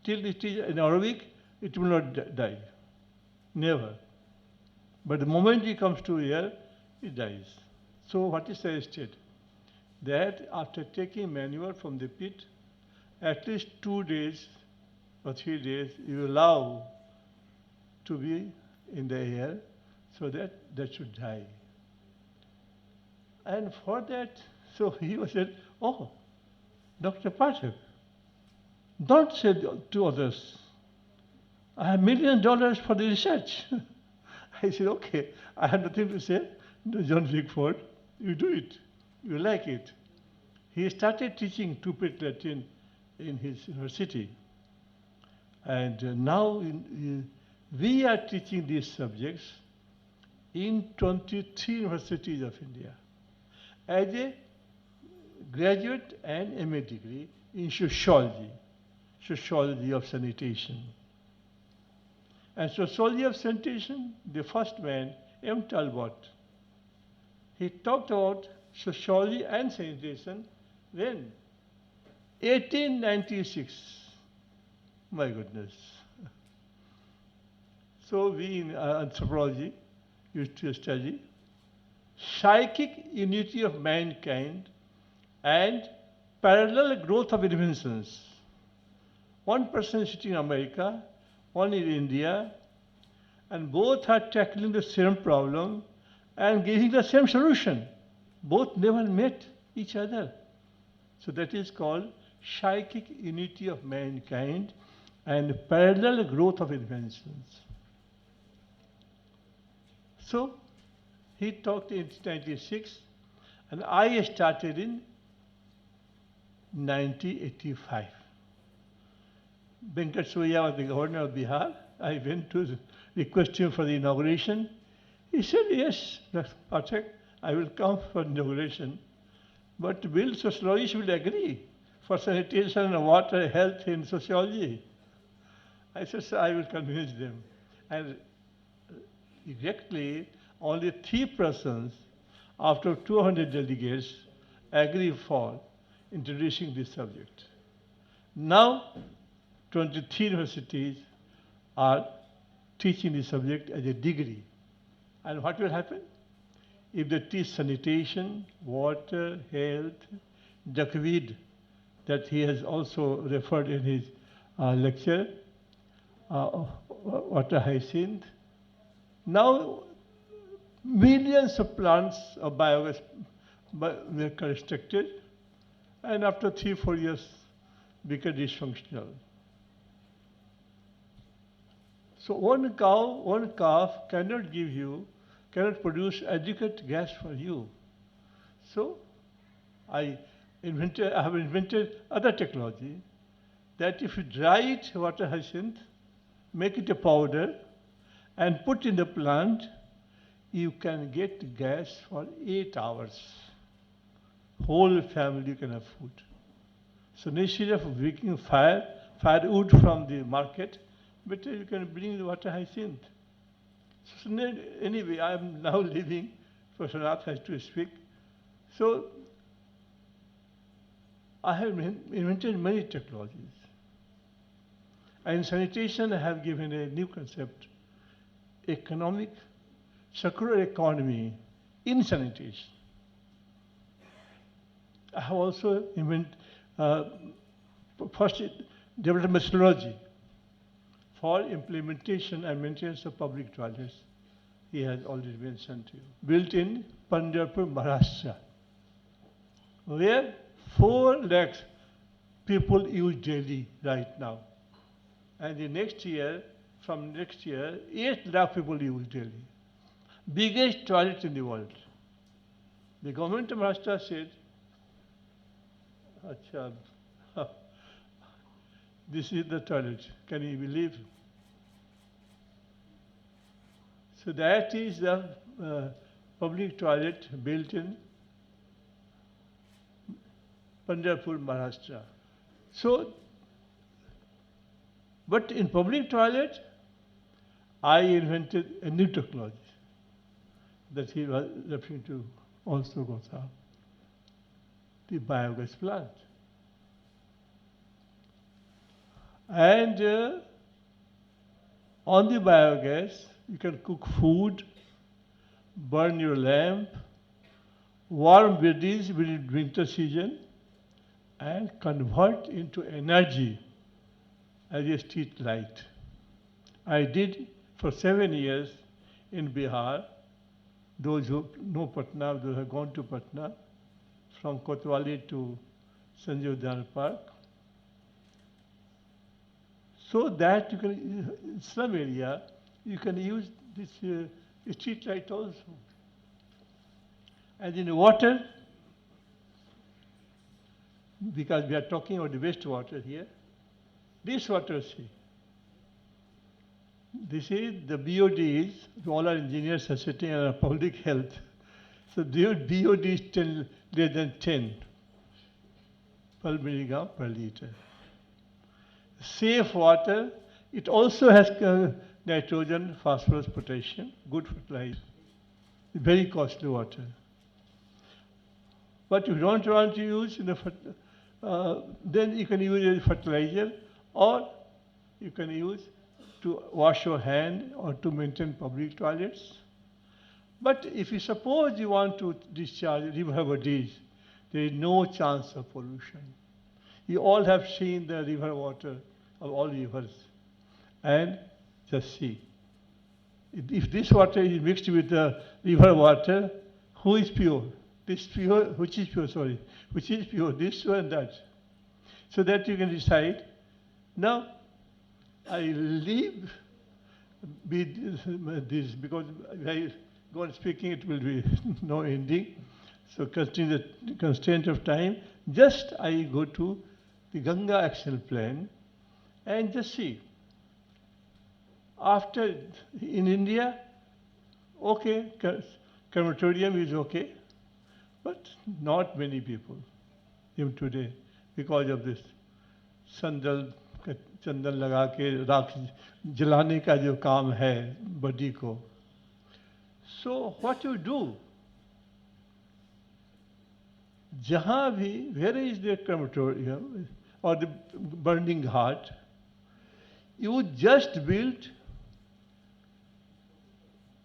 Till it is anaerobic, it will not die. Never. But the moment it comes to air, it dies. So what is suggested? That after taking manure from the pit, at least 2 days or 3 days, you allow to be in the air so that should die. And for that, so he was said, oh, Dr. Pathak, don't say to others, I have $millions for the research. I said, okay, I have nothing to say. John Pickford, you do it. You like it. He started teaching two-pit Latin in his university. And now we are teaching these subjects in 23 universities of India as a graduate and MA degree in sociology of sanitation. And sociology of sanitation, the first man, M. Talbot, he talked about sociology and sanitation when? 1896. My goodness. So we in anthropology used to study psychic unity of mankind and parallel growth of inventions. One person sitting in America, one in India, and both are tackling the same problem and giving the same solution. Both never met each other. So that is called psychic unity of mankind and parallel growth of inventions. So he talked in 1996, and I started in 1985. Venkat Soya was the governor of Bihar. I went to request him for the inauguration. He said, yes, Pathak, I will come for inauguration. But will sociologists will agree for sanitation, water, health, and sociology? I said, sir, I will convince them. And exactly only 3 persons after 200 delegates agree for introducing this subject. Now, 23 universities are teaching this subject as a degree. And what will happen? If they teach sanitation, water, health, duckweed, that he has also referred in his lecture, water hyacinth. Now, millions of plants of biogas were constructed, and after 3-4 years became dysfunctional. So one cow, one calf cannot produce adequate gas for you. So I have invented other technology that if you dry it, water hyacinth, make it a powder, and put in the plant, you can get gas for 8 hours. Whole family can have food. So instead of making firewood from the market, better you can bring the water hyacinth. So anyway, I am now leaving. Professor Nath has to speak. So I have invented many technologies. And sanitation, I have given a new concept, economic, circular economy in sanitation. I have also first developed methodology for implementation and maintenance of public toilets. He has already mentioned to you. Built in Pandharpur, Maharashtra, where 4 lakhs people use daily right now. And from next year, 8 lakh people use daily. Biggest toilet in the world. The government of Maharashtra said, Achha, this is the toilet. Can you believe? So that is the public toilet built in Pandharpur, Maharashtra. So, but in public toilet, I invented a new technology that he was referring to also Gotha, the biogas plant. And on the biogas, you can cook food, burn your lamp, warm bodies during winter season, and convert into energy as a street light. I did for 7 years in Bihar. Those who know Patna, those who have gone to Patna, from Kotwali to Sanjay Udyan Park. So that you can, in some area, you can use this street light also. And in water, because we are talking about the wastewater here, this water, see, this is the BODs, all our engineers are sitting on public health. So their BOD is less than 10 per milligram per liter. Safe water, it also has nitrogen, phosphorus, potassium, good fertilizer. Very costly water. But if you don't want to use, then you can use a fertilizer, or you can use to wash your hand or to maintain public toilets. But if you suppose you want to discharge river bodies, there is no chance of pollution. You all have seen the river water of all rivers. And just see, if this water is mixed with the river water, who is pure? This pure, which is pure, sorry, which is pure, this one and that. So that you can decide. Now, I leave this because if I go on speaking, it will be no ending. So considering the constraint of time, just I go to the Ganga Action Plan and just see. After, in India, okay, crematorium is okay, but not many people, even today, because of this Sandal, चंदन लगा के राख जलाने का जो काम है body को. So what you do, जहाँ भी, where is the crematorium or the burning heart, you just build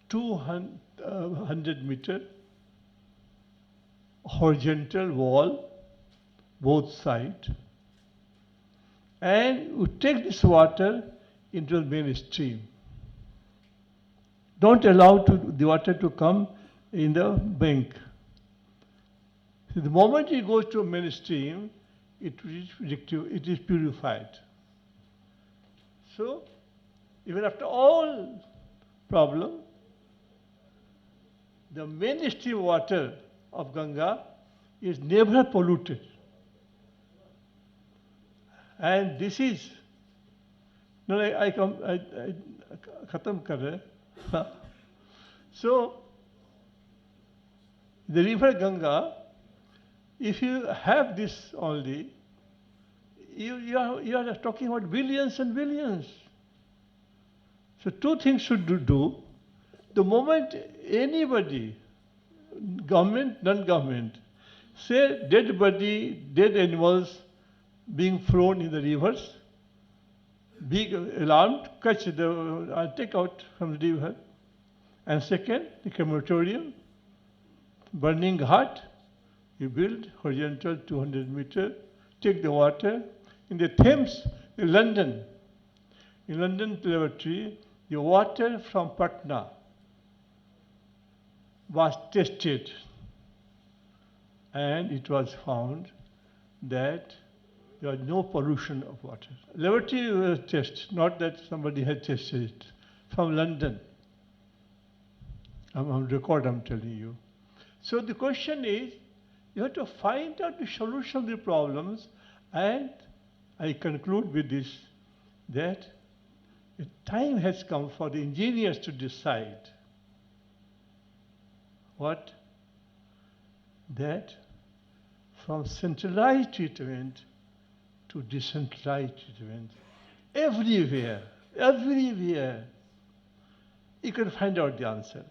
200-meter horizontal wall, both sides, and we take this water into the main stream. Don't allow the water to come in the bank. So the moment it goes to a main stream, it is purified. So, even after all problem, the mainstream water of Ganga is never polluted. And this is, no, I khatam kar rahe. So, the river Ganga, if you have this only, you are talking about billions and billions. So two things should do. The moment anybody, government, non-government, say dead body, dead animals being thrown in the rivers, be alarmed, catch the, take out from the river. And second, the crematorium, burning ghat, you build horizontal 200 meter, take the water. In the Thames, in London laboratory, the water from Patna was tested, and it was found that there was no pollution of water. Laboratory test, not that somebody had tested it, from London. I'm on record, I'm telling you. So the question is, you have to find out the solution of the problems, and I conclude with this, that the time has come for the engineers to decide what, that from centralized treatment to decentralized treatment, everywhere, you can find out the answer.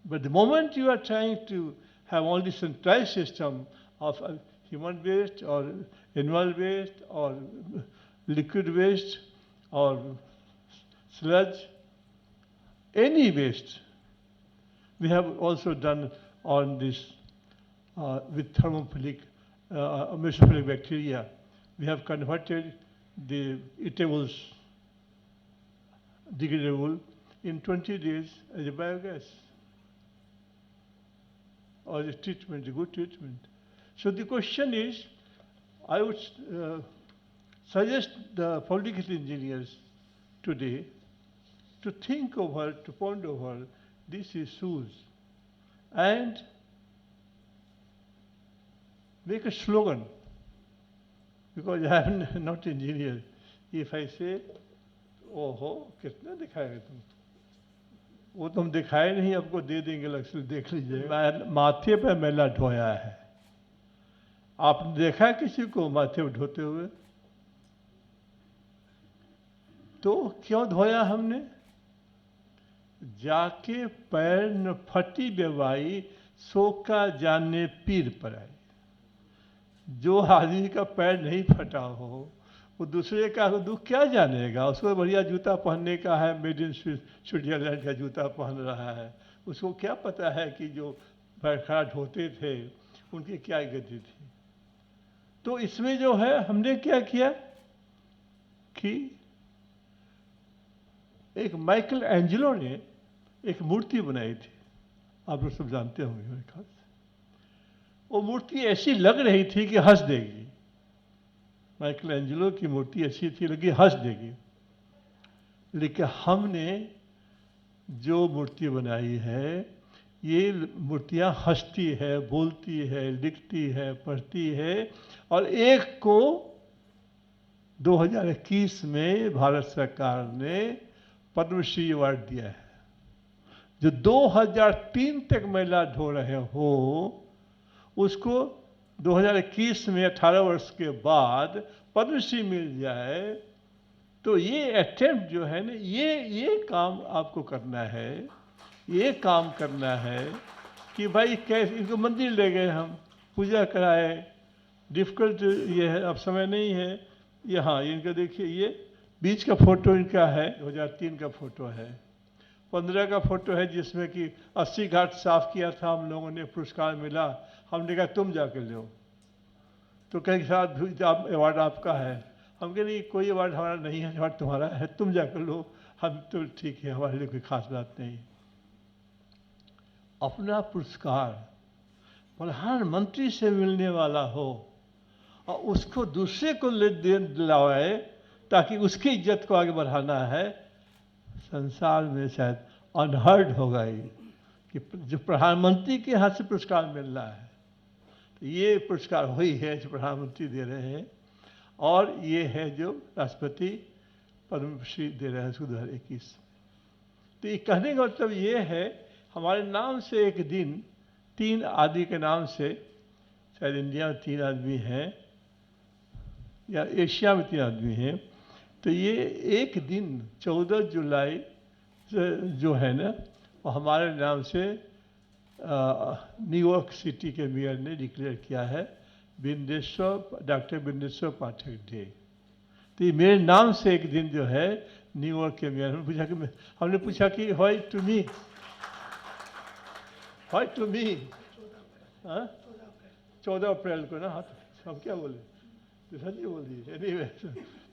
But the moment you are trying to have only centralized system of human waste or animal waste or liquid waste or sludge, any waste, we have also done on this with thermophilic, mesophilic bacteria. We have converted the eatables, degradable, in 20 days as a biogas, or a treatment, a good treatment. So the question is, I would suggest the political engineers today to think over, to ponder over these issues and make a slogan. Because I am not an engineer. If I say, oh ho, कितना दिखाएगा तुम? वो तुम दिखाए नहीं, आपको दे देंगे, लक्ष्य देख लीजिए। माथे पे मैला ढोया है। आपने देखा किसी को माथे पे ढोते हुए? तो क्यों धोया हमने? जाके पैर न फटी बेवाई, सोका जाने पीर पर आई। जो आदमी का पैर नहीं फटा हो, वो दूसरे का दुख क्या जानेगा? उसको बढ़िया जूता पहनने का है, मेड इन स्विट्जरलैंड का जूता पहन रहा है, उसको क्या पता है कि जो पैर खड़ा ढोते थे उनकी क्या गति थी? तो इसमें जो है, हमने क्या किया कि एक माइकल एंजेलो ने एक मूर्ति बनाई थी, आप लोग सब जानते होंगे मेरे ख्याल से। वो मूर्ति ऐसी लग रही थी कि हंस देगी। माइकल एंजेलो की मूर्ति ऐसी थी, लगी हंस देगी। लेकिन हमने जो मूर्ति बनाई है, ये मूर्तियां हंसती है, बोलती है, लिखती है, पढ़ती है, और एक को 2021 में भारत सरकार ने पद्मश्री अवार्ड दिया है। जो 2003 तक महिला ढो रहे हो, उसको 2021 में 18 वर्ष के बाद पद्मश्री मिल जाए, तो ये अटेम्प्ट जो है ना, ये काम आपको करना है। ये काम करना है कि भाई कैसे इनको मंदिर ले गए, हम पूजा कराए। डिफिकल्ट ये है, अब समय नहीं है। यहाँ इनका देखिए, ये बीच का फोटो इनका है, 2003 का फोटो है। 15 का फोटो है जिसमें कि 80 घाट साफ किया था हम लोगों ने, पुरस्कार मिला। हमने कहा तुम जाके लो, तो कहेंगे साहब अवार्ड आपका है। हम कहें नहीं, कोई अवार्ड हमारा नहीं है, अवार्ड तुम्हारा है, तुम जाकर लो, हम तो ठीक है, हमारे लिए कोई खास बात नहीं। अपना पुरस्कार प्रधानमंत्री से मिलने वाला हो और उसको दूसरे को दिलाए ताकि उसकी इज्जत को आगे बढ़ाना है, संसार में शायद अनहर्ड होगा ये, कि जो प्रधानमंत्री के हाथ से पुरस्कार मिल रहा है। तो ये पुरस्कार वही है जो प्रधानमंत्री दे रहे हैं, और ये है जो राष्ट्रपति पद्मश्री दे रहे हैं 2021। तो ये कहने का मतलब ये है, हमारे नाम से एक दिन 3 आदमी के नाम से, शायद इंडिया में 3 आदमी हैं या एशिया में 3 आदमी हैं, तो ये एक दिन 14 जुलाई जो है ना, वो हमारे नाम से न्यूयॉर्क सिटी के मेयर ने डिक्लेयर किया है डॉक्टर बिंदेश्वर पाठक डे। तो ये मेरे नाम से एक दिन जो है न्यूयॉर्क के मेयर, हमने पूछा कि व्हाई टू मी, 14 अप्रैल को ना, हम क्या बोले, सच बोल दिए। एनीवे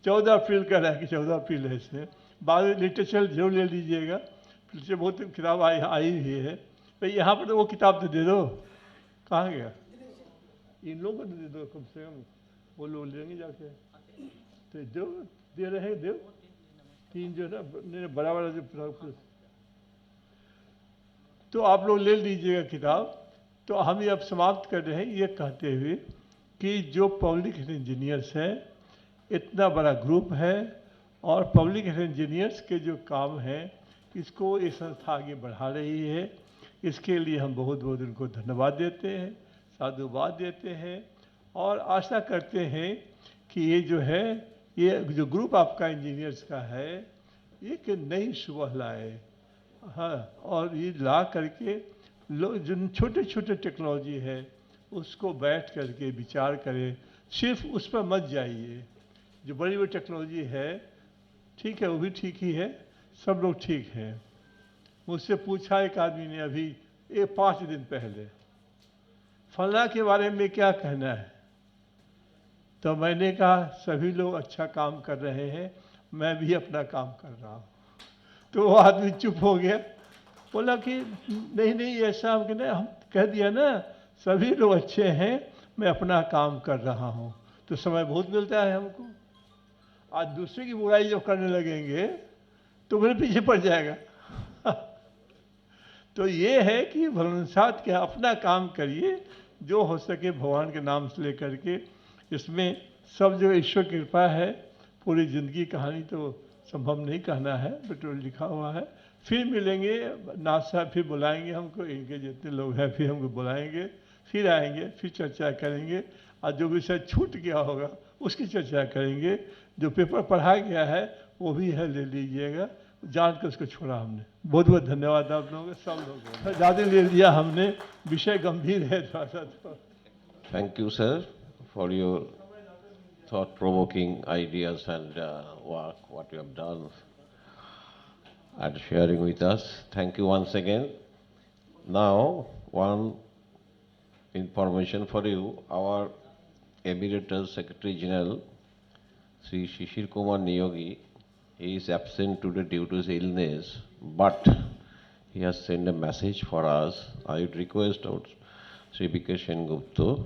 14 अप्रैल का रहा कि 14 अप्रैल है इसमें। बाद में लिटरेचर जरूर ले लीजिएगा, फिर से बहुत किताब आई हुई है भाई। यहाँ पर तो वो किताब तो दे दो, कहाँ गया, इन लोगों को दे दो कम से कम, वो लोग लेंगे जाके। तो दो दे रहे हैं, दो 3 जो ना बड़ा बड़ा जो, तो आप लोग ले लीजिएगा किताब। तो हम ये अब समाप्त कर रहे हैं ये कहते हुए कि जो पब्लिक इंजीनियर्स हैं, इतना बड़ा ग्रुप है, और पब्लिक इंजीनियर्स के जो काम हैं इसको ये संस्था आगे बढ़ा रही है। इसके लिए हम बहुत बहुत उनको धन्यवाद देते हैं, साधुवाद देते हैं, और आशा करते हैं कि ये जो है, ये जो ग्रुप आपका इंजीनियर्स का है, ये कि नई सुबह लाए। हाँ, और ये ला करके लोग जो छोटे छोटे टेक्नोलॉजी है उसको बैठ करके विचार करें, सिर्फ उस पर मत जाइए। जो बड़ी बड़ी टेक्नोलॉजी है ठीक है, वो भी ठीक ही है, सब लोग ठीक हैं। मुझसे पूछा एक आदमी ने अभी 5 दिन पहले, फलाना के बारे में क्या कहना है, तो मैंने कहा सभी लोग अच्छा काम कर रहे हैं, मैं भी अपना काम कर रहा हूँ। तो वो आदमी चुप हो गया, बोला कि नहीं नहीं ऐसा हम कह दिया ना, सभी लोग अच्छे हैं, मैं अपना काम कर रहा हूँ। तो समय बहुत मिलता है हमको। आज दूसरे की बुराई जो करने लगेंगे तो मेरे पीछे पड़ जाएगा। तो ये है कि भरोसात के अपना काम करिए, जो हो सके भगवान के नाम से लेकर के। इसमें सब जो ईश्वर की कृपा है, पूरी जिंदगी कहानी तो संभव नहीं कहना है, बट लिखा हुआ है। फिर मिलेंगे, नाथ साहब फिर बुलाएंगे हमको, इनके जितने लोग हैं फिर हमको बुलाएंगे, फिर आएंगे, फिर चर्चा करेंगे, और जो विषय छूट गया होगा उसकी चर्चा करेंगे। जो पेपर पढ़ा गया है वो भी है, ले लीजिएगा, जान कर उसको छोड़ा हमने। बहुत बहुत धन्यवाद आप लोगों का, सब लोगों को ज़्यादा ले लिया हमने, विषय गंभीर है थोड़ा सा। तो Thank you, sir, for your thought-provoking ideas and work, what you have done and sharing with us. Thank you once again. Now, one information for you. Our Emeritus Secretary General, Sri Shishir Kumar Niyogi, he is absent today due to his illness, but he has sent a message for us. I would request our Sri B.K. Sengupta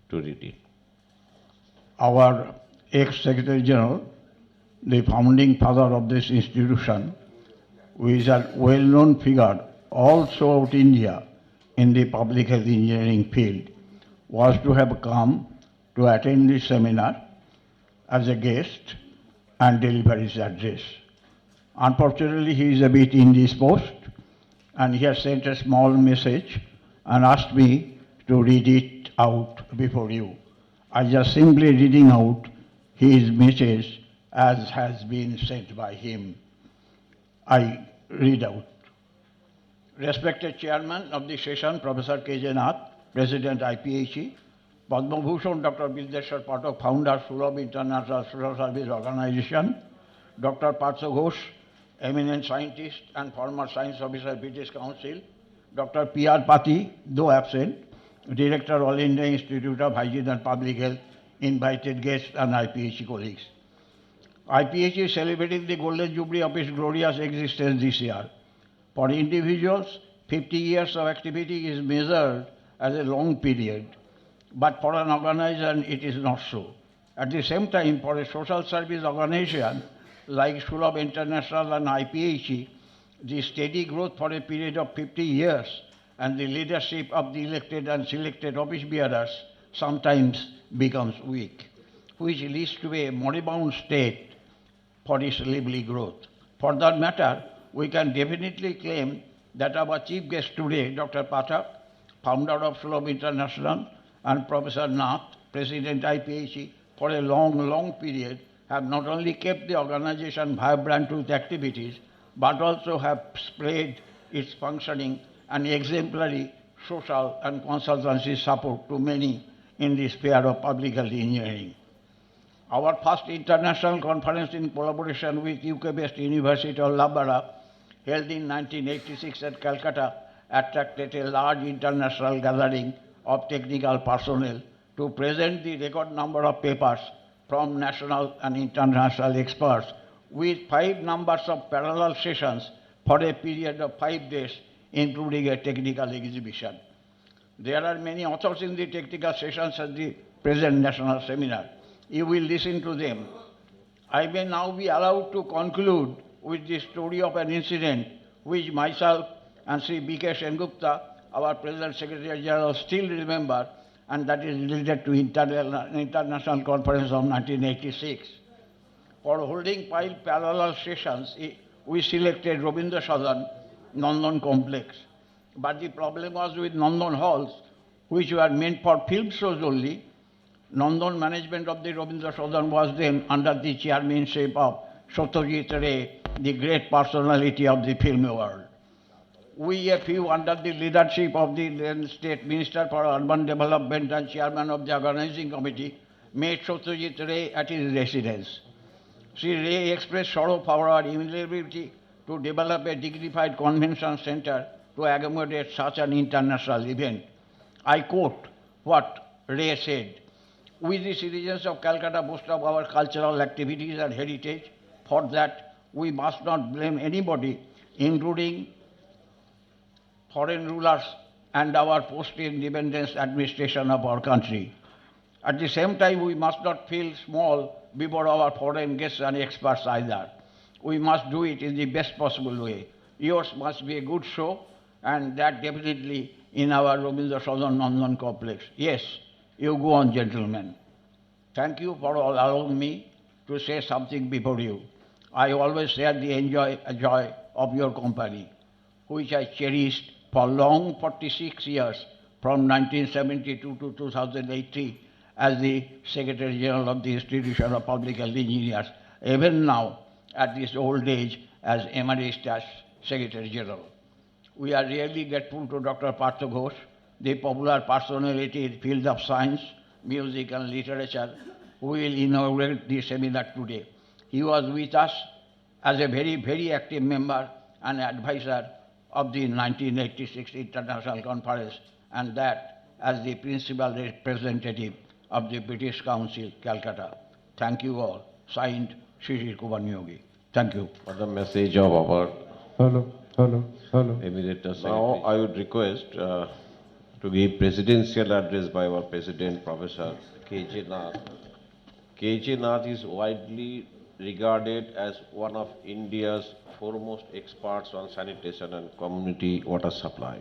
to read it. Our ex-Secretary General, the founding father of this institution, who is a well-known figure all throughout India in the public health engineering field, was to have come to attend this seminar as a guest and deliver his address. Unfortunately, he is a bit indisposed, and he has sent a small message and asked me to read it out before you. I just simply reading out his message as has been sent by him. I read out. Respected Chairman of the session, Professor K.J. Nath, President IPHE, Padma Bhushan Dr. Bindeshwar Pathak, Founder, Sulabh International Social Service Organization, Dr. Partha Ghosh, eminent scientist and former science officer, British Council, Dr. P.R. Pati, though absent, Director, All India Institute of Hygiene and Public Health, invited guests and IPHE colleagues. IPHE is celebrating the golden jubilee of its glorious existence this year. For individuals, 50 years of activity is measured as a long period, but for an organization, it is not so. At the same time, for a social service organization like Sulabh International and IPHE, the steady growth for a period of 50 years and the leadership of the elected and selected office bearers sometimes becomes weak, which leads to a moribund state for its lively growth. For that matter, we can definitely claim that our chief guest today, Dr. Pathak, founder of Sulabh International, and Professor Nath, President IPHE, for a long period, have not only kept the organization vibrant with activities, but also have spread its functioning and exemplary social and consultancy support to many in the sphere of public health engineering. Our first international conference in collaboration with UK-based University of Loughborough, held in 1986 at Calcutta, attracted a large international gathering of technical personnel to present the record number of papers from national and international experts, with 5 numbers of parallel sessions for a period of 5 days, including a technical exhibition. There are many authors in the technical sessions at the present national seminar. You will listen to them. I may now be allowed to conclude with the story of an incident which myself and Sri B.K. Sengupta, our present Secretary General, still remember, and that is related to International Conference of 1986. For holding 5 parallel sessions, we selected Rabindra Sadan, Nandan Complex. But the problem was with Nandan halls, which were meant for film shows only. Nandan management of the Rabindra Sadan was then under the chairmanship of Satyajit Ray, the great personality of the film world. We, a few under the leadership of the then State Minister for Urban Development and Chairman of the Organizing Committee, met Satyajit Ray at his residence. Sri Ray expressed sorrow for our inability to develop a dignified convention center to accommodate such an international event. I quote what Ray said: "We, the citizens of Calcutta, boast of our cultural activities and heritage. For that, we must not blame anybody, including foreign rulers and our post-independence administration of our country. At the same time, we must not feel small before our foreign guests and experts either. We must do it in the best possible way. Yours must be a good show, and that definitely in our Rabindra Sadan Nandan complex. Yes, you go on, gentlemen. Thank you for allowing me to say something before you. I always share the joy of your company, which I cherished for long 46 years, from 1972 to 2018, as the Secretary General of the Institution of Public Health Engineers, even now at this old age as Emeritus Secretary General. We are really grateful to Dr. Partha Ghosh, the popular personality in the field of science, music and literature, who will inaugurate the seminar today. He was with us as a very active member and advisor of the 1986 International Conference, and that as the principal representative of the British Council, Calcutta. Thank you all. Signed, Shri Kumar Yogi. Thank you. For the message of our Emeritus. Now I would request to give presidential address by our President, Professor K.J. Nath. K.J. Nath is widely regarded as one of India's foremost experts on sanitation and community water supply,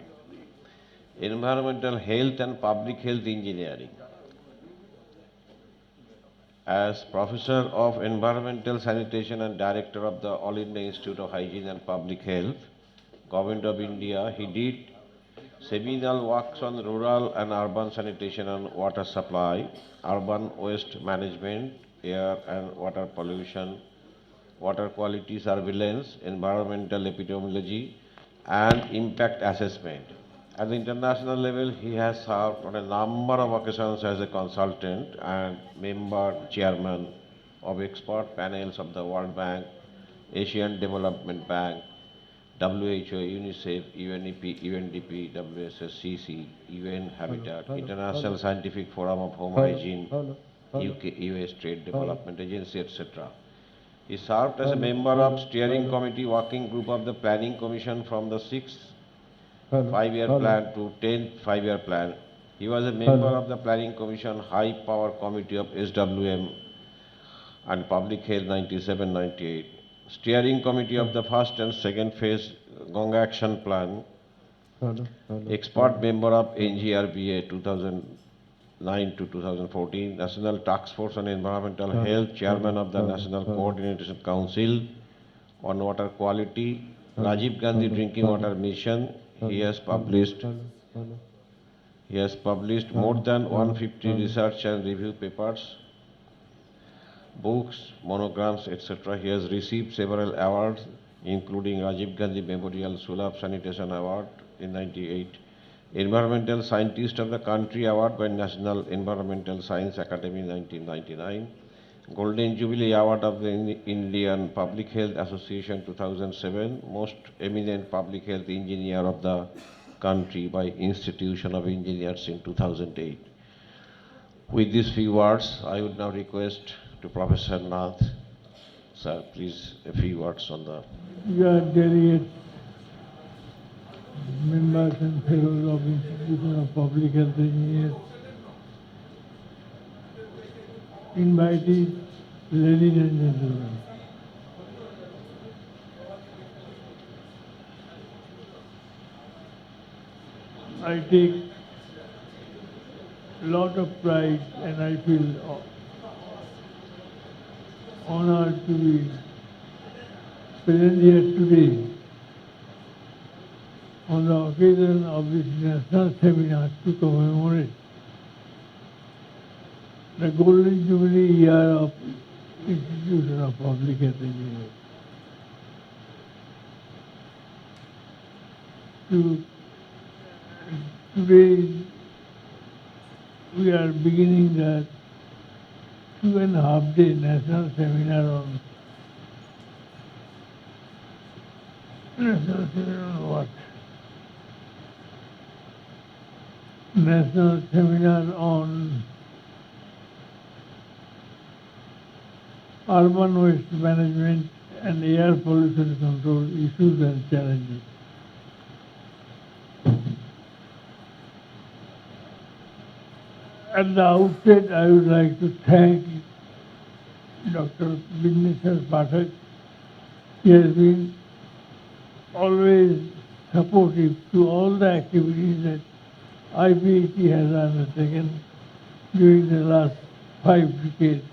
environmental health and public health engineering. As Professor of Environmental Sanitation and Director of the All India Institute of Hygiene and Public Health, Government of India, he did seminal works on rural and urban sanitation and water supply, urban waste management, air and water pollution, water quality surveillance, environmental epidemiology, and impact assessment. At the international level, he has served on a number of occasions as a consultant and member chairman of expert panels of the World Bank, Asian Development Bank, WHO, UNICEF, UNEP, UNDP, WSSCC, UN Habitat, International Scientific Forum of Home Hygiene, UK, US Trade Development Agency, etc. He served as a member of steering committee working group of the Planning Commission from the 6th 5-year plan to 10th 5-year plan. He was a member of the Planning Commission High Power Committee of SWM and Public Health 97-98. Steering Committee of the first and second phase Ganga Action Plan. Expert member of NGRBA 2009 to 2014. National Task Force on Environmental Health. Chairman of the National Coordination Council on Water Quality. Rajiv Gandhi Drinking Water Mission. He has published more than 150 research and review papers, books, monograms, etc. He has received several awards, including Rajiv Gandhi Memorial Sulabh Sanitation Award in 98, Environmental Scientist of the Country Award by National Environmental Science Academy in 1999, Golden Jubilee Award of the Indian Public Health Association 2007, Most Eminent Public Health Engineer of the Country by Institution of Engineers in 2008. With these few words, I would now request to Professor Nath. Sir, please, a few words on the... Your delegates, members and fellows of Institution of Public Health Engineers, invited ladies and gentlemen. I take a lot of pride and I feel honored to be present here today on the occasion of this national seminar to commemorate the Golden Jubilee year of Institution of Public Health Engineers. Today we are beginning the 2.5-day national seminar on what? National seminar on urban waste management and air pollution control issues and challenges. At the outset, I would like to thank Dr. Bindeshwar Pathak. He has been always supportive to all the activities that IPHE has undertaken during the last 5 decades.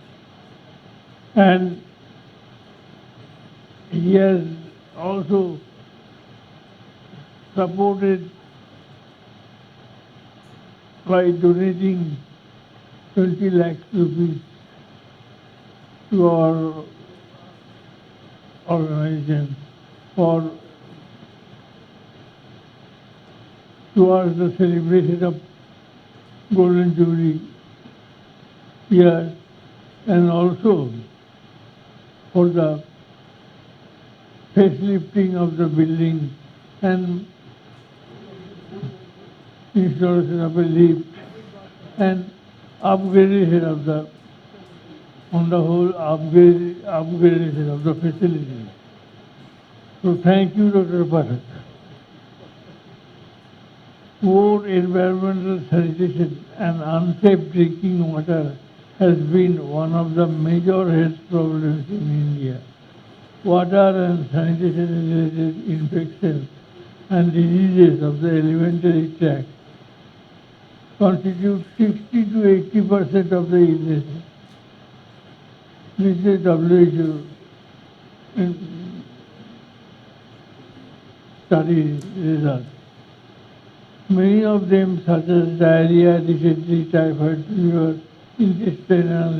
And he has also supported by donating 20 lakhs rupees to our organization towards the celebration of Golden Jubilee year and also for the facelifting of the building and installation of a lift and upgradation of the, on the whole, upgradation of the facility. So thank you, Dr. Pathak. Poor environmental sanitation and unsafe drinking water has been one of the major health problems in India. Water and sanitation-related infections and diseases of the alimentary tract constitute 60 to 80% of the illnesses. This is WHO study results. Many of them, such as diarrhea, dysentery, typhoid fever, intestinal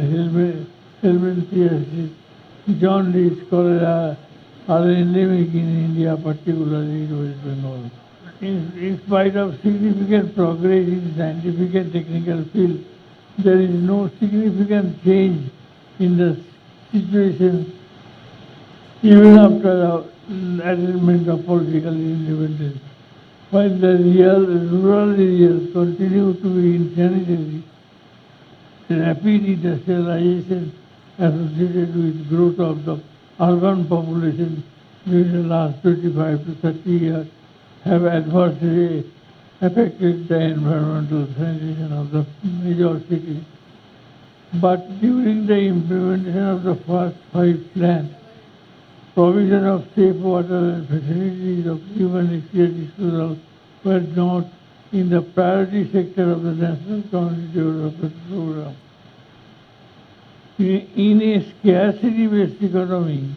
helminthiasis, jaundice, cholera, are endemic in India, particularly in West Bengal. In spite of significant progress in scientific and technical field, there is no significant change in the situation even after the attainment of political independence. While the rural areas continue to be insanitary, rapid industrialization associated with growth of the urban population during the last 25 to 30 years have adversely affected the environmental sanitation of the major cities. But during the implementation of the first five plans, provision of safe water and facilities of human exchange disposal were not in the priority sector of the National Community Development Program. In a scarcity-based economy,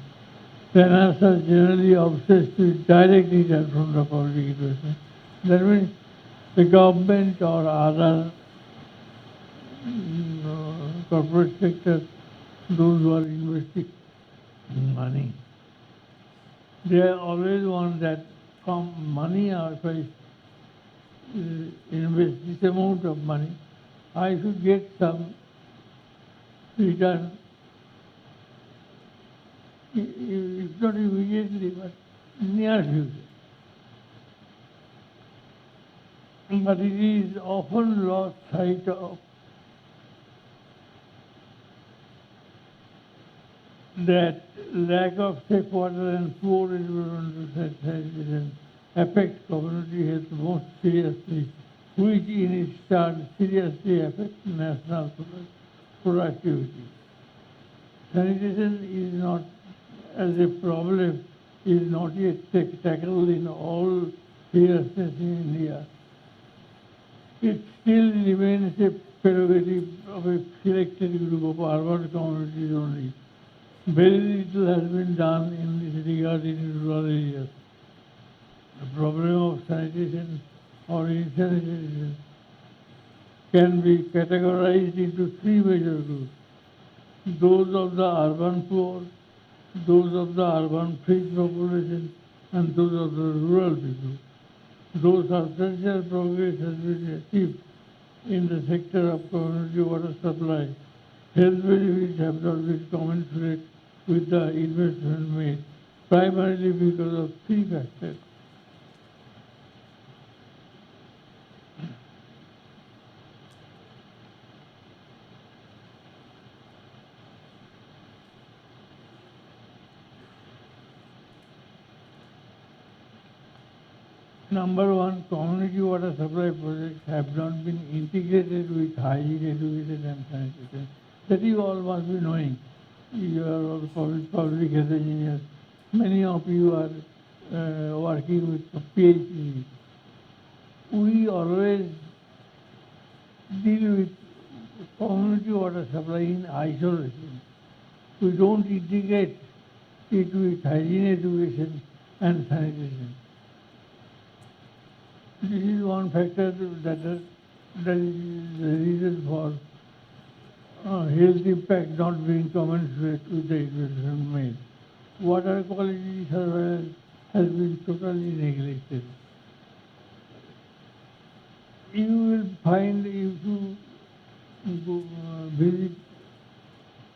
planners are generally obsessed with direct return from the public investment. That means the government or other corporate sector, those who are investing money, they always want that from money, or if I invest this amount of money, I should get some return, if not immediately, but near future. But it is often lost sight of that lack of safe water and poor environmental sanitation affects community health most seriously, which in its turn seriously affects national productivity. Sanitation is not, as a problem, is not yet tackled in all seriousness in India. It still remains a prerogative of a selected group of urban communities only. Very little has been done in this regard in rural areas. The problem of sanitation or insanitation can be categorized into three major groups: those of the urban poor, those of the urban free population, and those of the rural people. Though substantial progress has been achieved in the sector of community water supply, health benefits have not been commensurate with the investment made, primarily because of three factors. Number one, community water supply projects have not been integrated with hygiene, education and sanitation. That you all must be knowing. You are all public health engineers. Many of you are working with PhD. We always deal with community water supply in isolation. We don't integrate it with hygiene, education and sanitation. This is one factor that is the reason for health impact not being commensurate with the investment made. Water quality surveillance has been totally neglected. You will find if you visit,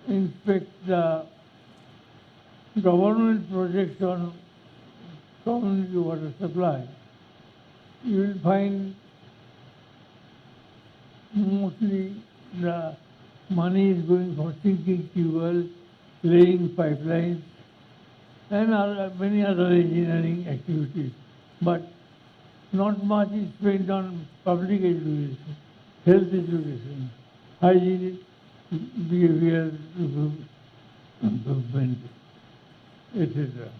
inspect the government projects on community water supply, you will find mostly the money is going for sinking tubewells, laying pipelines, and many other engineering activities. But not much is spent on public education, health education, hygiene, behavior improvement, etc.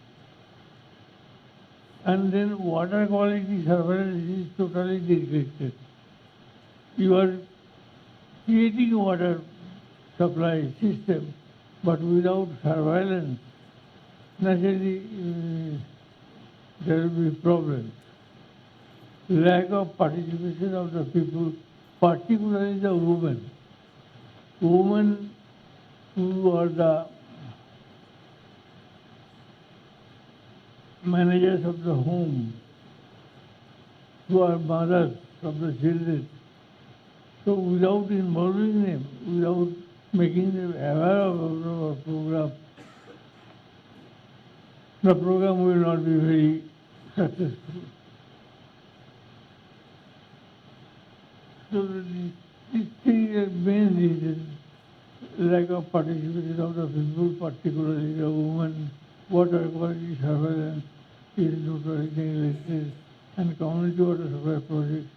And then water quality surveillance is totally neglected. You are creating water supply system, but without surveillance, naturally there will be problems. Lack of participation of the people, particularly the women. Women who are the managers of the home, who are mothers of the children. So without involving them, without making them aware of our program, the program will not be very successful. So these three main reasons: lack of participation of the people, particularly the women, water quality surveillance, is neglected, and community water supply projects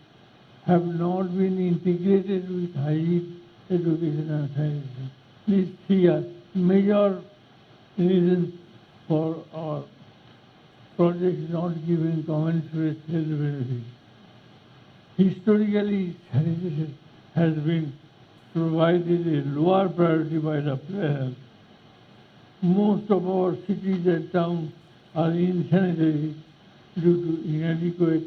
have not been integrated with hygiene, education and sanitation. These three are major reasons for our projects not giving commensurate health benefits. Historically, sanitation has been provided a lower priority by the planners. Most of our cities and towns are insanitary due to inadequate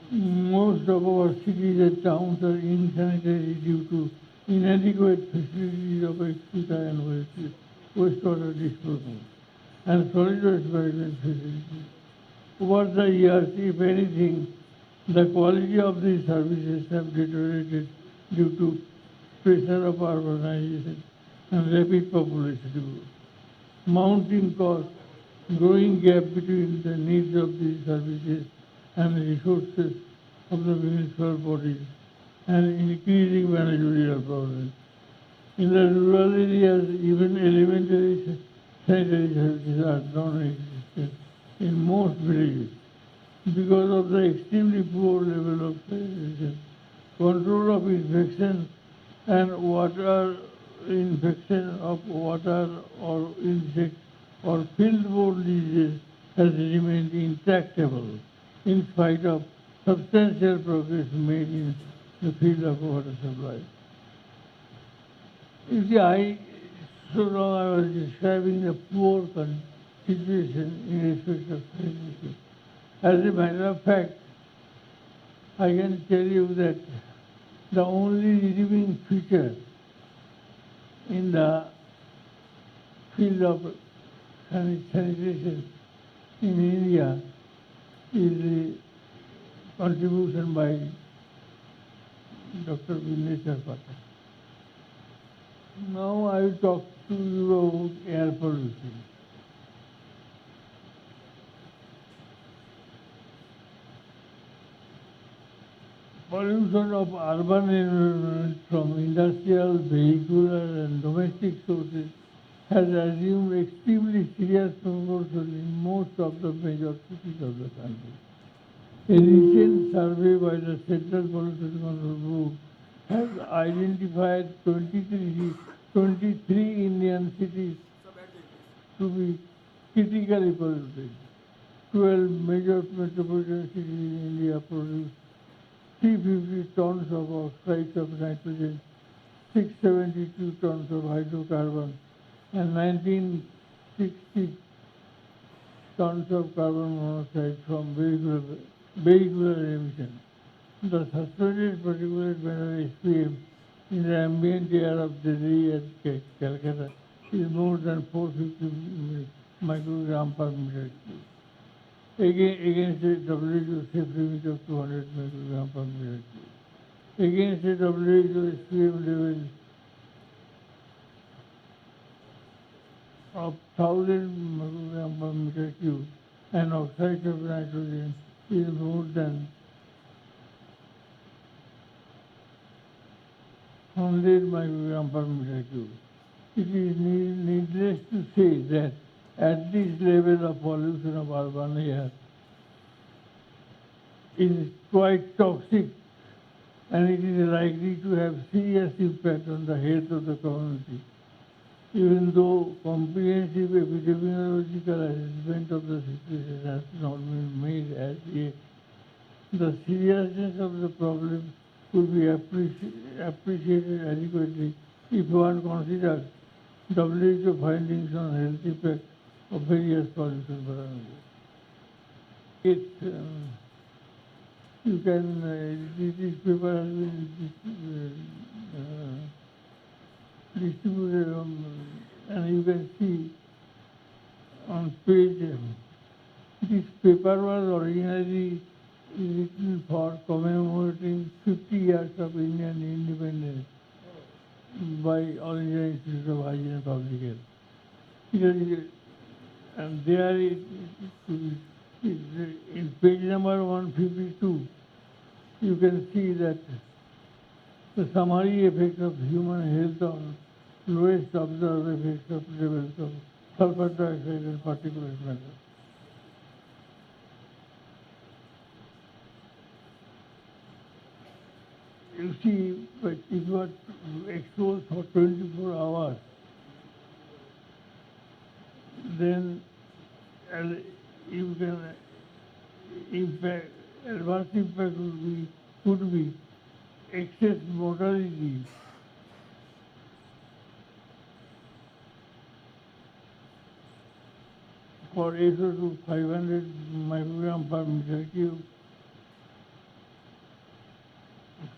most of our cities and towns are insanitary due to inadequate facilities of excreta and wastewater disposal and solid waste management facilities. Over the years, if anything, the quality of these services have deteriorated due to pressure of urbanization and rapid population growth. Mounting costs, growing gap between the needs of these services and the resources of the municipal bodies, and increasing managerial problems. In the rural areas, even elementary sanitary services are non-existent in most villages because of the extremely poor level of sanitation. Control of infection and water infection of water or insect or field-borne diseases has remained intractable in spite of substantial progress made in the field of water supply. You see, so long I was describing the poor situation in respect of sanitation. As a matter of fact, I can tell you that the only redeeming feature in the field of sanitation in India is the contribution by Dr. Bindeshwar Pathak. Now I will talk to you about air pollution. Pollution of urban environment from industrial, vehicular and domestic sources has assumed extremely serious proportions in most of the major cities of the country. A recent survey by the Central Pollution Control Board has identified 23 Indian cities to be critically polluted. 12 major metropolitan cities in India produce 350 tons of oxides of nitrogen, 672 tons of hydrocarbon, and 1960 tons of carbon monoxide from vehicular emissions. The suspended particulate matter SPM in the ambient air of Delhi and Calcutta is more than 450 microgram per meter cube. Against a WHO safe limit of 200 microgram per meter cube. Against a WHO SPM level of 1000 microgram per meter cube, and oxide of nitrogen is more than 100 microgram per meter cube. It is needless to say that at this level of pollution of urban air is quite toxic, and it is likely to have serious impact on the health of the community. Even though comprehensive epidemiological assessment of the situation has not been made as yet, the seriousness of the problem could be appreciated adequately if one considers WHO findings on health effects of various pollution parameters. You can, this paper has been distributed and you can see on page, this paper was originally written for commemorating 50 years of Indian independence. by All India Institute of Hygiene and Public Health. And there in page number 152, you can see that the summary effect of human health on lowest observed effects of levels of sulfur dioxide and particulate matter. You see, but if you are exposed for 24 hours, then you can impact, adverse impact could be excess mortality, for SO2 500 microgram per meter cube,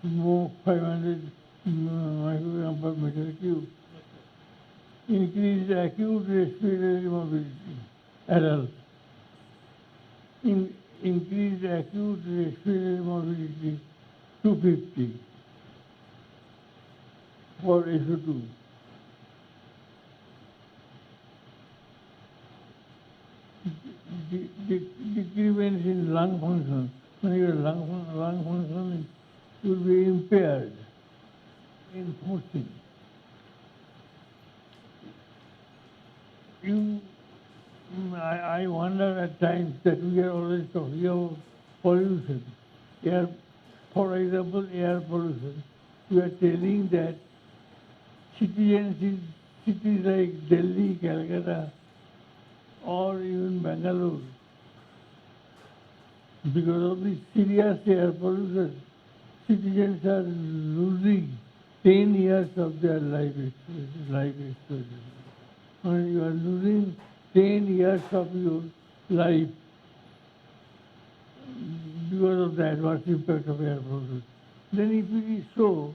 smoke 500 microgram per meter cube, increased acute respiratory mobility, adults. Increased acute respiratory mobility 250 for SO2. Decrement in lung function. When your lung function will be impaired in forcing. I wonder at times that we are always talking about pollution. For example, air pollution. We are telling that citizens in cities like Delhi, Calcutta, or even Bangalore, because of this serious air pollution, citizens are losing 10 years of their life expectancy. And you are losing 10 years of your life because of the adverse impact of air pollution. Then if it is so,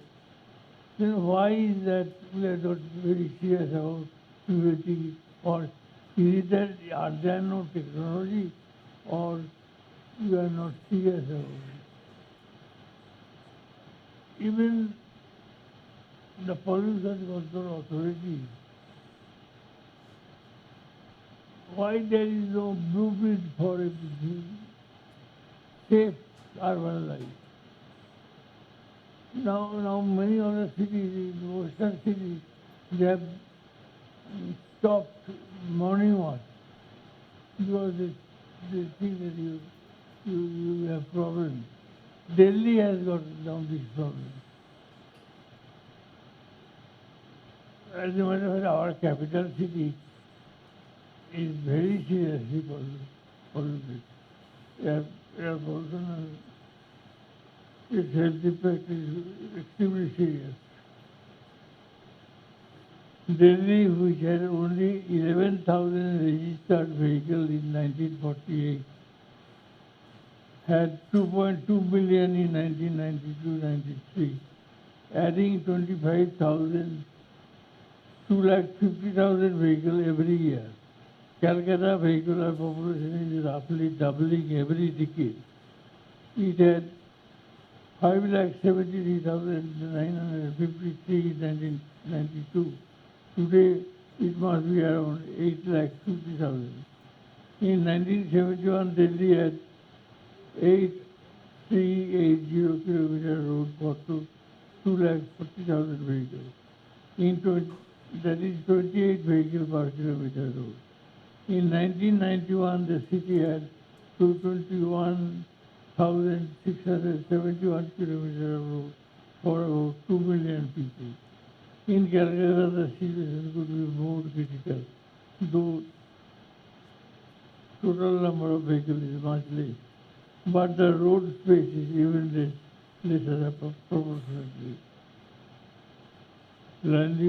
then why is that we are not very serious about preventing, or is it that are there no technology, or we are not serious about it? Even the pollution control authority, why there is no blueprint for a safe urban life? Now many other cities, in western cities, they have stopped morning walk because they think that you have problems. Delhi has got down this problem. As a matter of fact, our capital city is very seriously polluted. Air pollution and its health effect is extremely serious. Delhi, which had only 11,000 registered vehicles in 1948, had 2.2 million in 1992-93, adding 25,000, 250,000 vehicles every year. Calcutta vehicular population is roughly doubling every decade. It had 5,73,953 in 1992. Today, it must be around 8,50,000. In 1971, Delhi had 8,380 kilometer road for 2,40,000 vehicles. That is 28 vehicles per kilometer road. In 1991, the city had 221,671 kilometers of road for about 2 million people. In Calcutta, the situation could be more critical, though total number of vehicles is much less. But the road space is even lesser proportionately. Land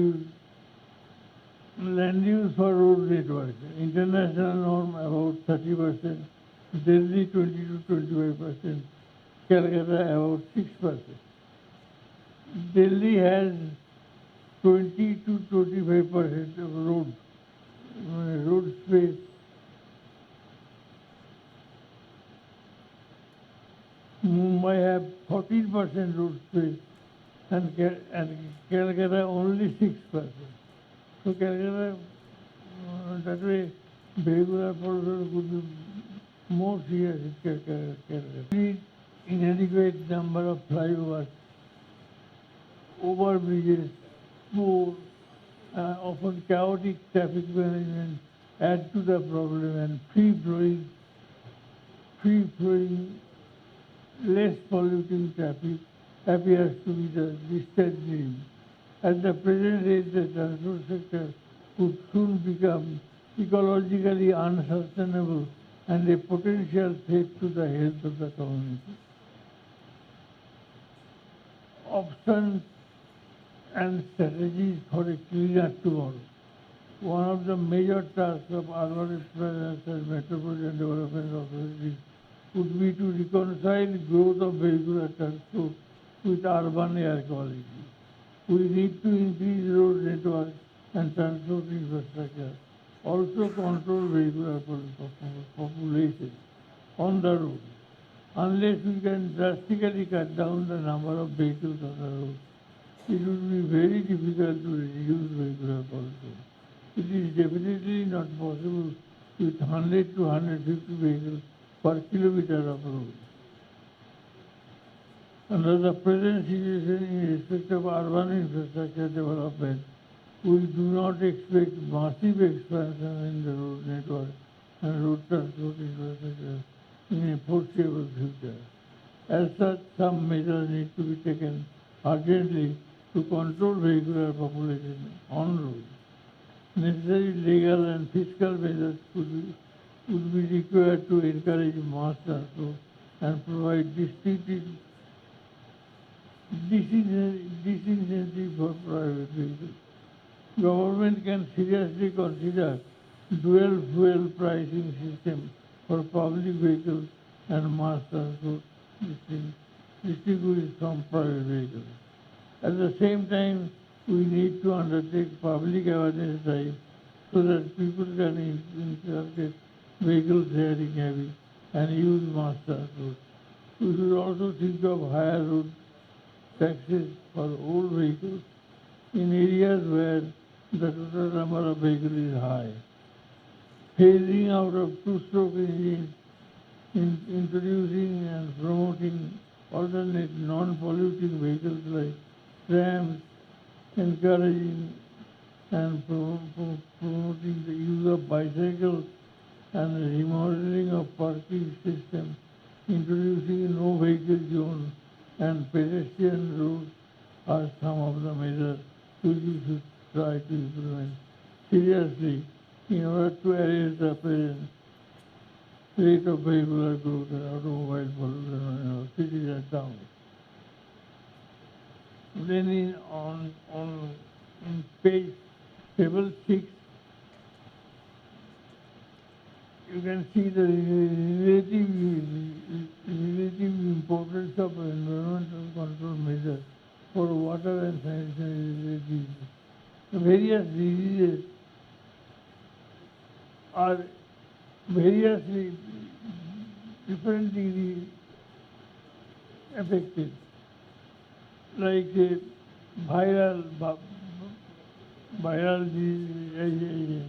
use for road network. International norm about 30%, Delhi 20 to 25%, Calcutta about 6%. Delhi has 20 to 25% of road space. Mumbai have 14% road space, and Calcutta only 6%. So Calcutta, that way, vehicular pollution could be more serious in Calcutta. Inadequate number of flyovers, overbridges, poor, often chaotic traffic management add to the problem, and free-flowing, less polluting traffic appears to be the distant dream. At the present age, the transport sector could soon become ecologically unsustainable and a potential threat to the health of the community. Options and strategies for a cleaner tomorrow. One of the major tasks of urban planners and metropolitan development authorities would be to reconcile growth of vehicular transport with urban air quality. We need to increase road network and transport infrastructure. Also control vehicular population on the road. Unless we can drastically cut down the number of vehicles on the road, it would be very difficult to reduce vehicular pollution. It is definitely not possible with 100 to 150 vehicles per kilometer of road. Under the present situation in respect of urban infrastructure development, we do not expect massive expansion in the road network and road transport infrastructure in a foreseeable future. As such, some measures need to be taken urgently to control vehicular population on roads. Necessary legal and fiscal measures would be required to encourage mass transport and provide disincentive for private vehicles. Government can seriously consider dual fuel pricing system for public vehicles and mass transport distinguished from private vehicles. At the same time, we need to undertake public awareness drive so that people can inculcate vehicle sharing habit and use mass transport. We should also think of higher road taxes for old vehicles in areas where the total number of vehicles is high. Phasing out of two-stroke engines, introducing and promoting alternate non-polluting vehicles like trams, encouraging and promoting the use of bicycles and remodeling of parking systems, introducing no vehicle zone and pedestrian routes are some of the measures which we should try to implement seriously in order to arrest the present rate of vehicular growth and automobile pollution in our cities and towns. Then in page table 6, you can see the relative importance of environmental control measures for water and sanitation diseases. Various diseases are variously differently affected, like viral disease.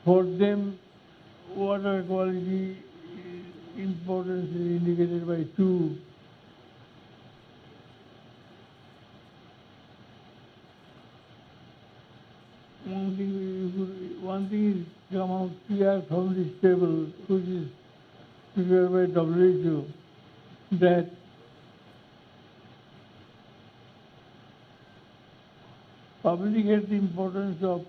For them, water quality importance is indicated by 2. One thing is come out clear from this table, which is prepared by WHO, that public health importance of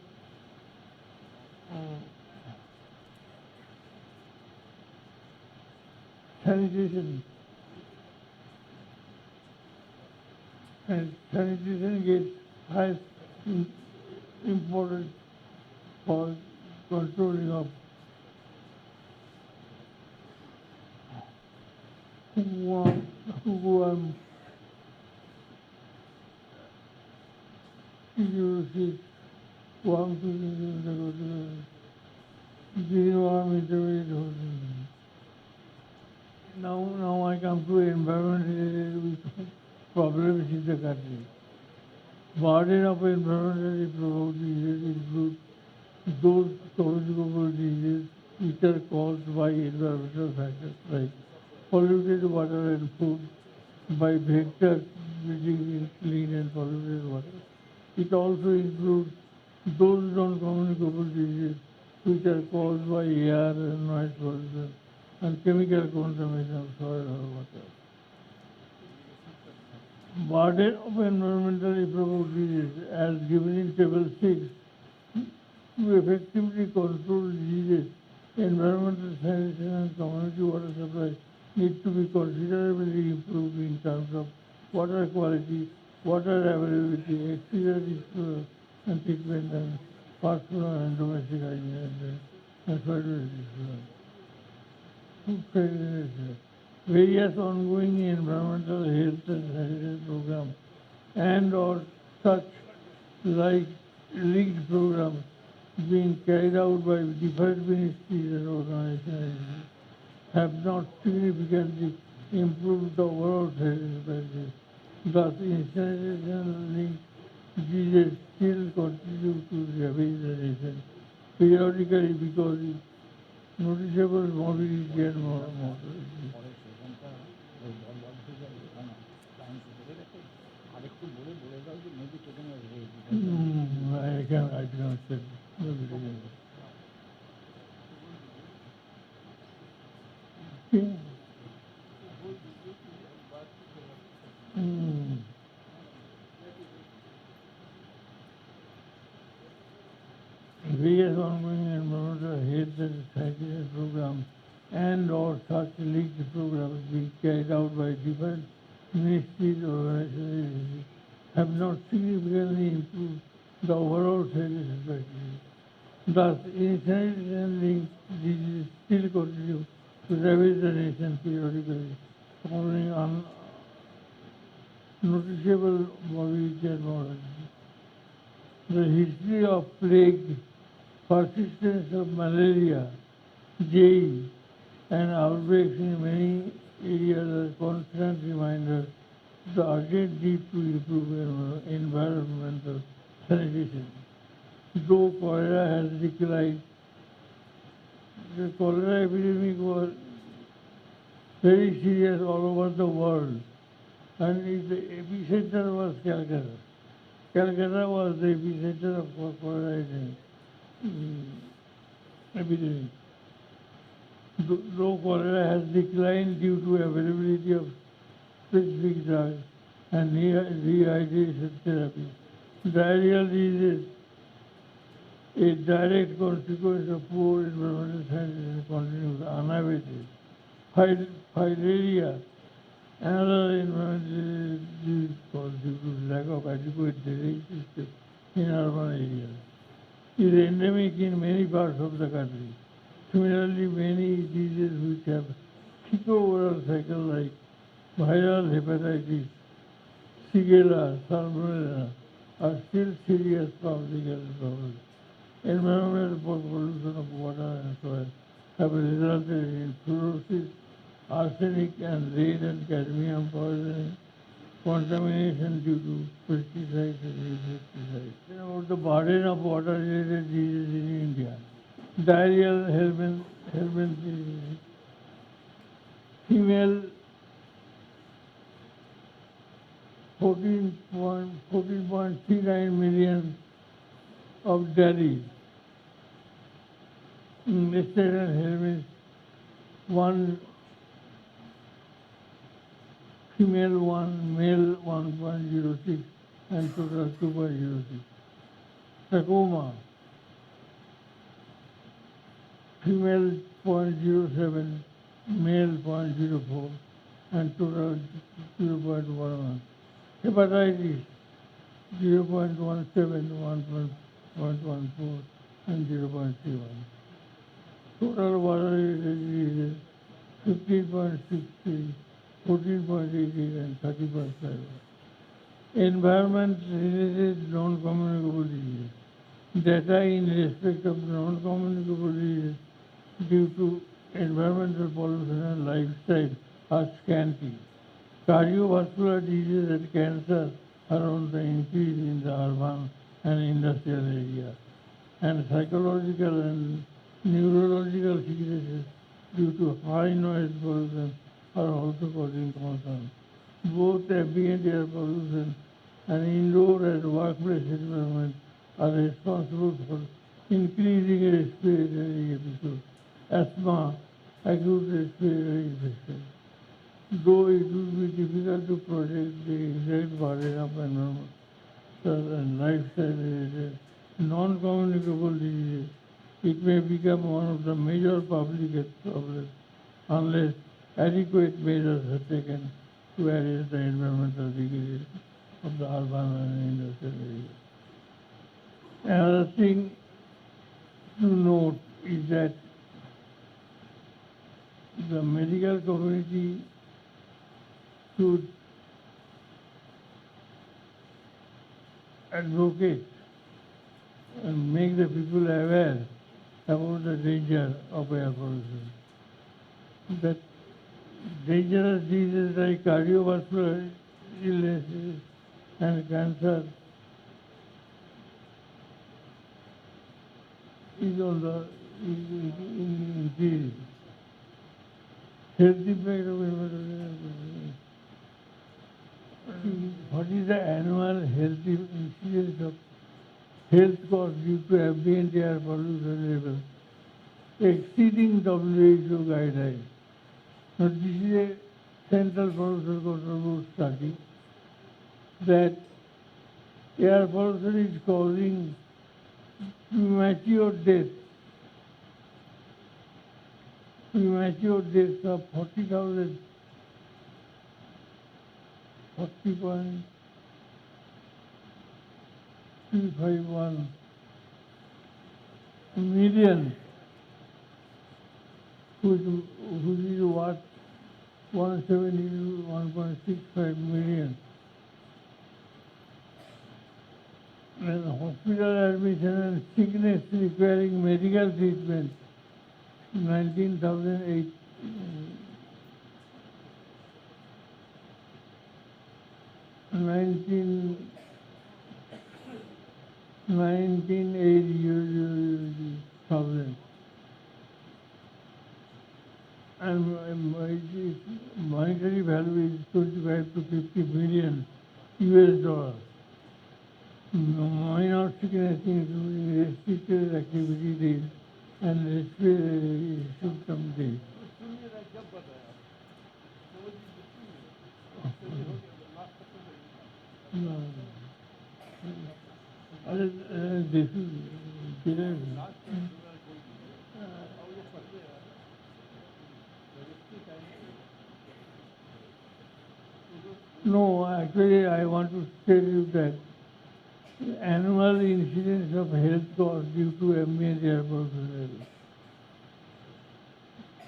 sanitation, and sanitation gets highest importance for controlling of who uses Now I come to environment related problems in the country. Burden of environmentally provoked diseases include those communicable diseases which are caused by environmental factors like polluted water and food, by vectors breeding in clean and polluted water. It also includes those non-communicable diseases which are caused by air and noise pollution and chemical contamination of soil or water. Burden of environmentally provoked diseases, as given in Table 6, to effectively control diseases, environmental sanitation and community water supply need to be considerably improved in terms of water quality, water availability, exterior disposal and treatment, and personal and domestic hygiene and soil disposal. Food segregation. Various ongoing environmental health and sanitation programs and or such like linked programs being carried out by different ministries and organizations have not significantly improved the overall sanitation. Thus, incineration-linked diseases still continue to ravage the nation periodically because of noticeable morbidity and mortality. I cannot say. Okay. Various ongoing environmental health and sanitation programs and or such linked programs being carried out by different ministries or organizations have not significantly improved the overall sanitation practices. Thus, incineration-linked diseases still continue to ravage the nation periodically, causing unnoticeable morbidity and mortality. The history of plague, persistence of malaria, JE, and outbreaks in many areas are constant reminders of the urgent need to improve environmental sanitation. Though cholera has declined, the cholera epidemic was very serious all over the world, and the epicenter was Calcutta. Calcutta was the epicenter of cholera epidemic. Though cholera has declined due to availability of specific drugs and rehydration therapy, diarrheal disease, a direct consequence of poor environmental sanitation, continues unabated. Filaria, another environmental disease caused due to lack of adequate drainage system in urban areas, is endemic in many parts of the country. Similarly, many diseases which have thick overall cycle like viral hepatitis, Shigella, Salmonella are still serious public health problems. Environmental pollution of water and soil have resulted in fluorosis, arsenic and lead and cadmium poisoning, contamination due to pesticides and insecticides. About the burden of water-related diseases in India. Diarrheal helminth disease. Female 14.39 million of Delhi. Stadel helminth, one female 1, male 1.06 and total 2.06. Tacoma, female 0.07, male 0.04 and total 0.11. Hepatitis 0.17, 1.14 and 0.31. Total water-related diseases 15.63, 14.88 and 30.5. Environment-related non-communicable diseases. Data in respect of non-communicable diseases due to environmental pollution and lifestyle are scanty. Cardiovascular disease and cancer are on the increase in the urban and industrial area, and psychological and neurological sicknesses due to high noise pollution are also causing concern. Both ambient air pollution and indoor and workplace environment are responsible for increasing respiratory episodes, asthma, acute respiratory infection. Though it would be difficult to project the exact burden of environmental and lifestyle-related non-communicable diseases, it may become one of the major public health problems unless adequate measures are taken to arrest the environmental degradation of the urban and industrial areas. Another thing to note is that the medical community should advocate and make the people aware about the danger of air pollution. That dangerous diseases like cardiovascular illnesses and cancer is on the increase. Health impact of environment. What is the annual health incidence of health costs due to ambient air pollution levels exceeding WHO guidelines? Now, this is a Central Pollution Control Board study that air pollution is causing premature deaths of 40,000, 40.351 million, which is what 170 to 1.65 million. And hospital admission and sickness requiring medical treatment, 19,008. 19,000. And monetary value is 25 to 50 billion US dollars. Minor sickness including restricted activity days and respiratory symptom days. This is no, actually I want to tell you that annual incidence of health costs due to ambient air pollution.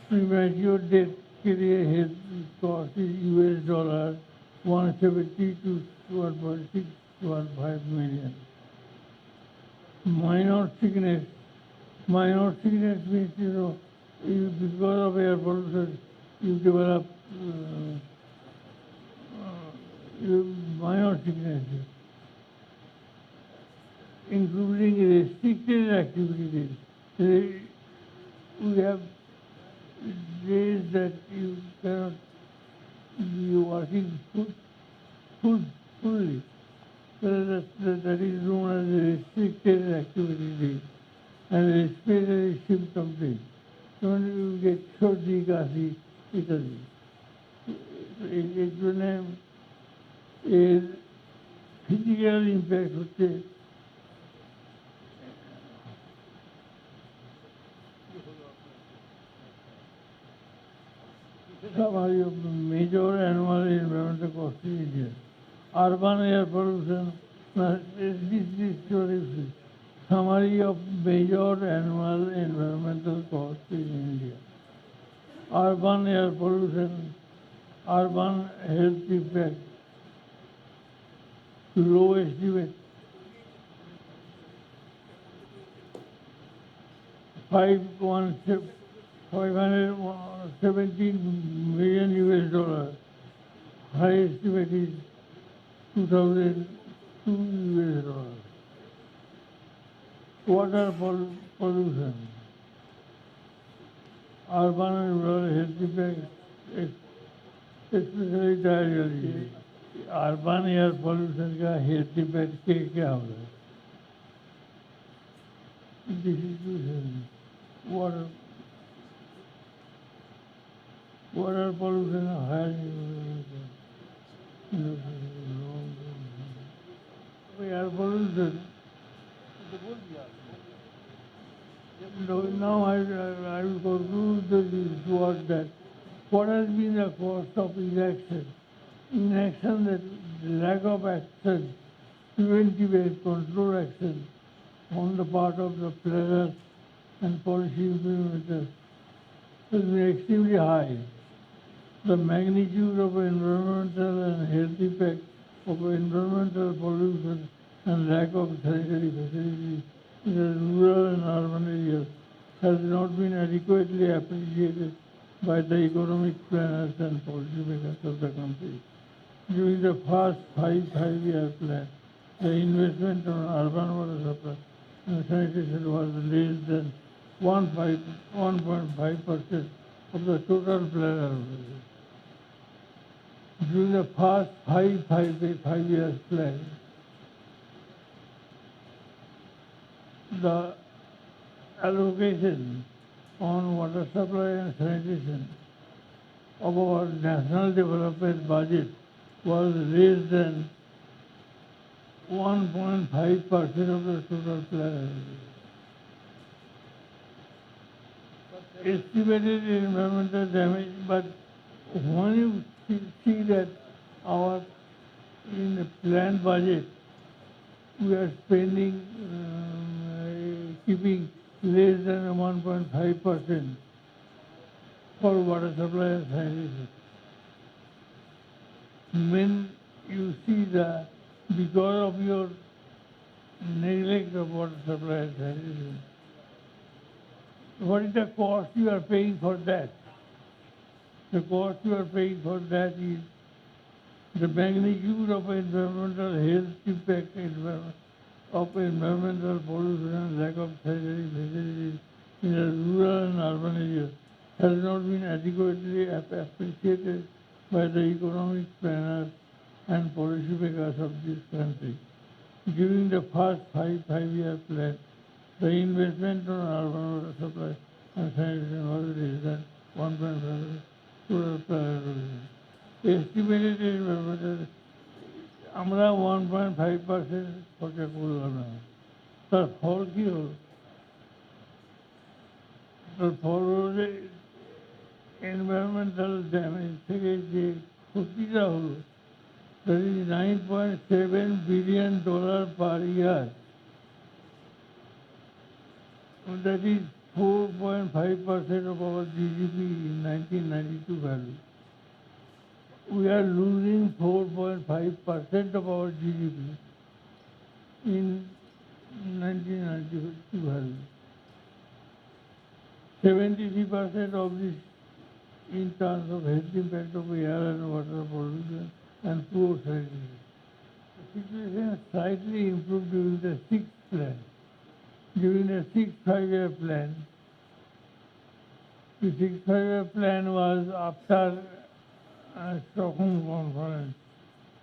Premature death care health cost is US dollar 170 to 1.615 million. Minor sickness means, because of air pollution, you develop minor sicknesses, including restricted activities. We have days that you cannot be working fully. That is known as restricted activity days and respiratory symptom days. When you get shorty, kasi, ইত্যাদি, এর জন্য এর physical impact হচ্ছে summary of the major annual environmental costs in India. Urban air pollution, summary of major annual environmental costs in India. Urban air pollution, urban health impact, low estimate, 517 million US dollars. high estimate is 2002 US dollars. Water pollution, urban and rural health effects, especially diarrhea. Urban air pollution का health effect क्या होगा? water water pollution high air pollution. Now I will conclude this word that what has been the cost of inaction? Inaction, that lack of action, preventive and control action on the part of the planners and policy implementers has been extremely high. The magnitude of environmental and health effect of environmental pollution and lack of sanitary facilities in the rural and urban areas has not been adequately appreciated by the economic planners and policymakers of the country. During the first five-year plan, the investment on urban water supply and sanitation was less than 1.5% of the total plan. During the first five-year plan, the allocation on water supply and sanitation of our national development budget was less than 1.5% of the total plan. Estimated environmental damage, but when you see that our in the planned budget we are spending, keeping less than 1.5% for water supply and sanitation. When you see that because of your neglect of water supply and sanitation, what is the cost you are paying for that? The cost you are paying for that is the magnitude of environmental health impact of environmental pollution and lack of sanitary facilities in the rural and urban areas has not been adequately appreciated by the economic planners and policymakers of this country. During the first five-year plan, the investment on urban water supply and sanitation was less than 1.5% total plan. Estimated environmental, আমরা 1.5% খরচা করলাম না, তার ফল কি হলো? তার ফল হলো যে এনভায়রনমেন্টাল ড্যামেজ থেকে যে ক্ষতিটা হলো, that is $9.7 billion per year. That is 4.5% of our GDP in 1992 value. We are losing 4.5% of our GDP in 1992 value. 73% of this in terms of health impact of air and water pollution and poor sanitation. The situation slightly improved during the sixth plan. During the sixth five-year plan, the sixth five-year plan was after Stockholm Conference,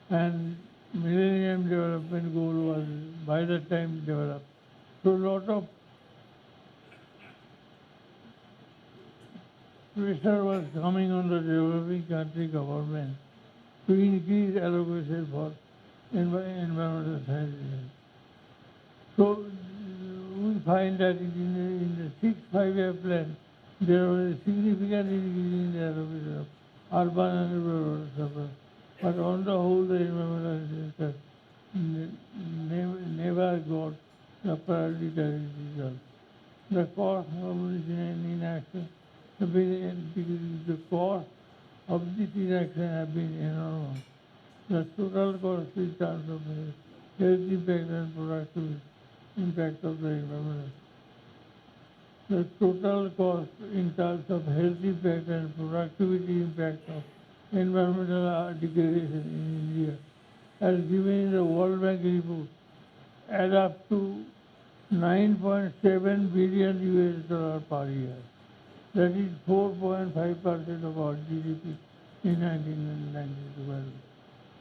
and Millennium Development Goal was by that time developed. So a lot of pressure was coming on the developing country government to increase allocation for environmental sanitation. So we find that in the sixth five-year plan, there was a significant increase in the allocation of urban and rural water supply. But on the whole, the environmental sector never got the prioritized result. The cost of this inaction have been, the cost of this inaction have been enormous. The total cost in terms of health impact and productivity impact of the environment. The total cost in terms of health impact and productivity impact of environmental degradation in India, as given in the World Bank report, add up to 9.7 billion US dollar per year. That is 4.5% of our GDP in 1992.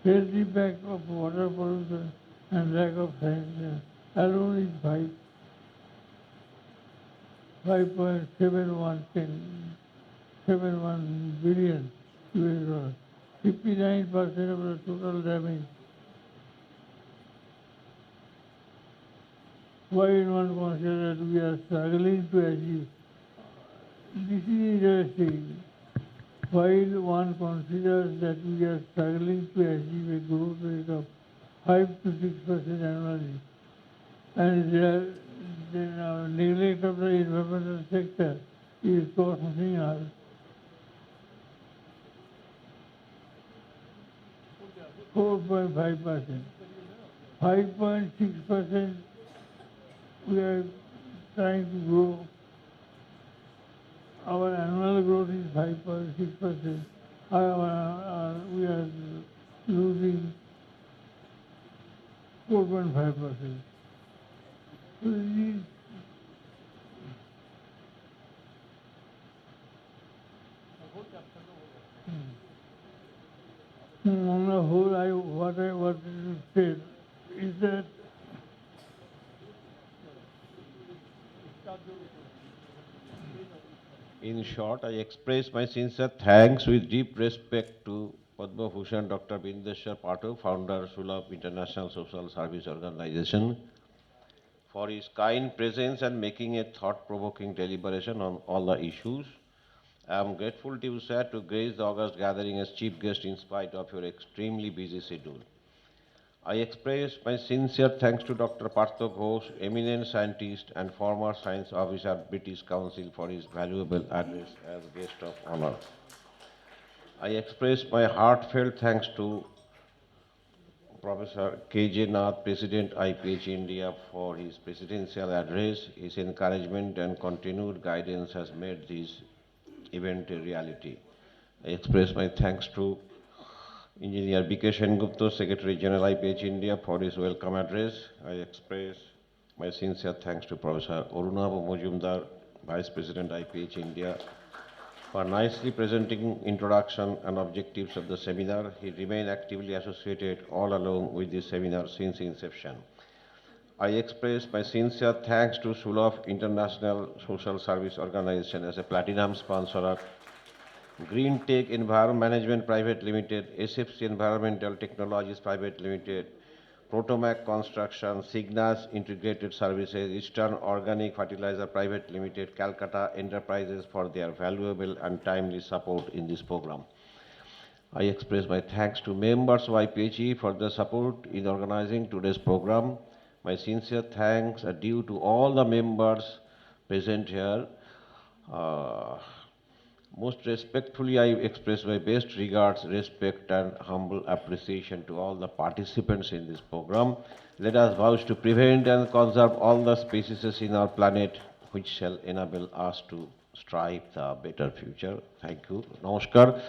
Health impact of water pollution and lack of sanitation alone is 5.71 billion US dollars. 59% of the total damage. While one considers that we are struggling to achieve, this is interesting. While one considers that we are struggling to achieve a growth rate of 5 to 6% annually, and then our neglect of the environmental sector is costing us 4.5%. 5.6% we are trying to grow. Our annual growth is 5.6%. We are losing 4.5%. So these on the whole, what I wanted to say is that In short, I express my sincere thanks with deep respect to Padma Bhushan Dr. Bindeshwar Pathak, founder Sulabh International Social Service Organization, for his kind presence and making a thought-provoking deliberation on all the issues. I am grateful to you, sir, to grace the August gathering as chief guest in spite of your extremely busy schedule. I express my sincere thanks to Dr. Partha Ghosh, eminent scientist and former science officer, British Council, for his valuable address as guest of honor. I express my heartfelt thanks to Professor K.J. Nath, President IPH India, for his presidential address. His encouragement and continued guidance has made this event a reality. I express my thanks to Engineer B.K. Sengupta, Secretary General IPH India, for his welcome address. I express my sincere thanks to Professor Arunabh Majumdar, Vice President IPH India, for nicely presenting introduction and objectives of the seminar. He remained actively associated all along with this seminar since inception. I express my sincere thanks to Sulabh International Social Service Organization as a platinum sponsor of Green Tech Environment Management Private Limited, SFC Environmental Technologies Private Limited, Protomac Construction, Signas Integrated Services, Eastern Organic Fertilizer Private Limited, Calcutta Enterprises for their valuable and timely support in this program. I express my thanks to members of IPHE for their support in organizing today's program. My sincere thanks are due to all the members present here. Most respectfully, I express my best regards, respect, and humble appreciation to all the participants in this program. Let us vow to prevent and conserve all the species in our planet which shall enable us to strive the better future. Thank you. Namaskar.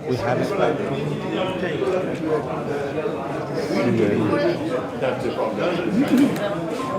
We have a plan. That's the problem.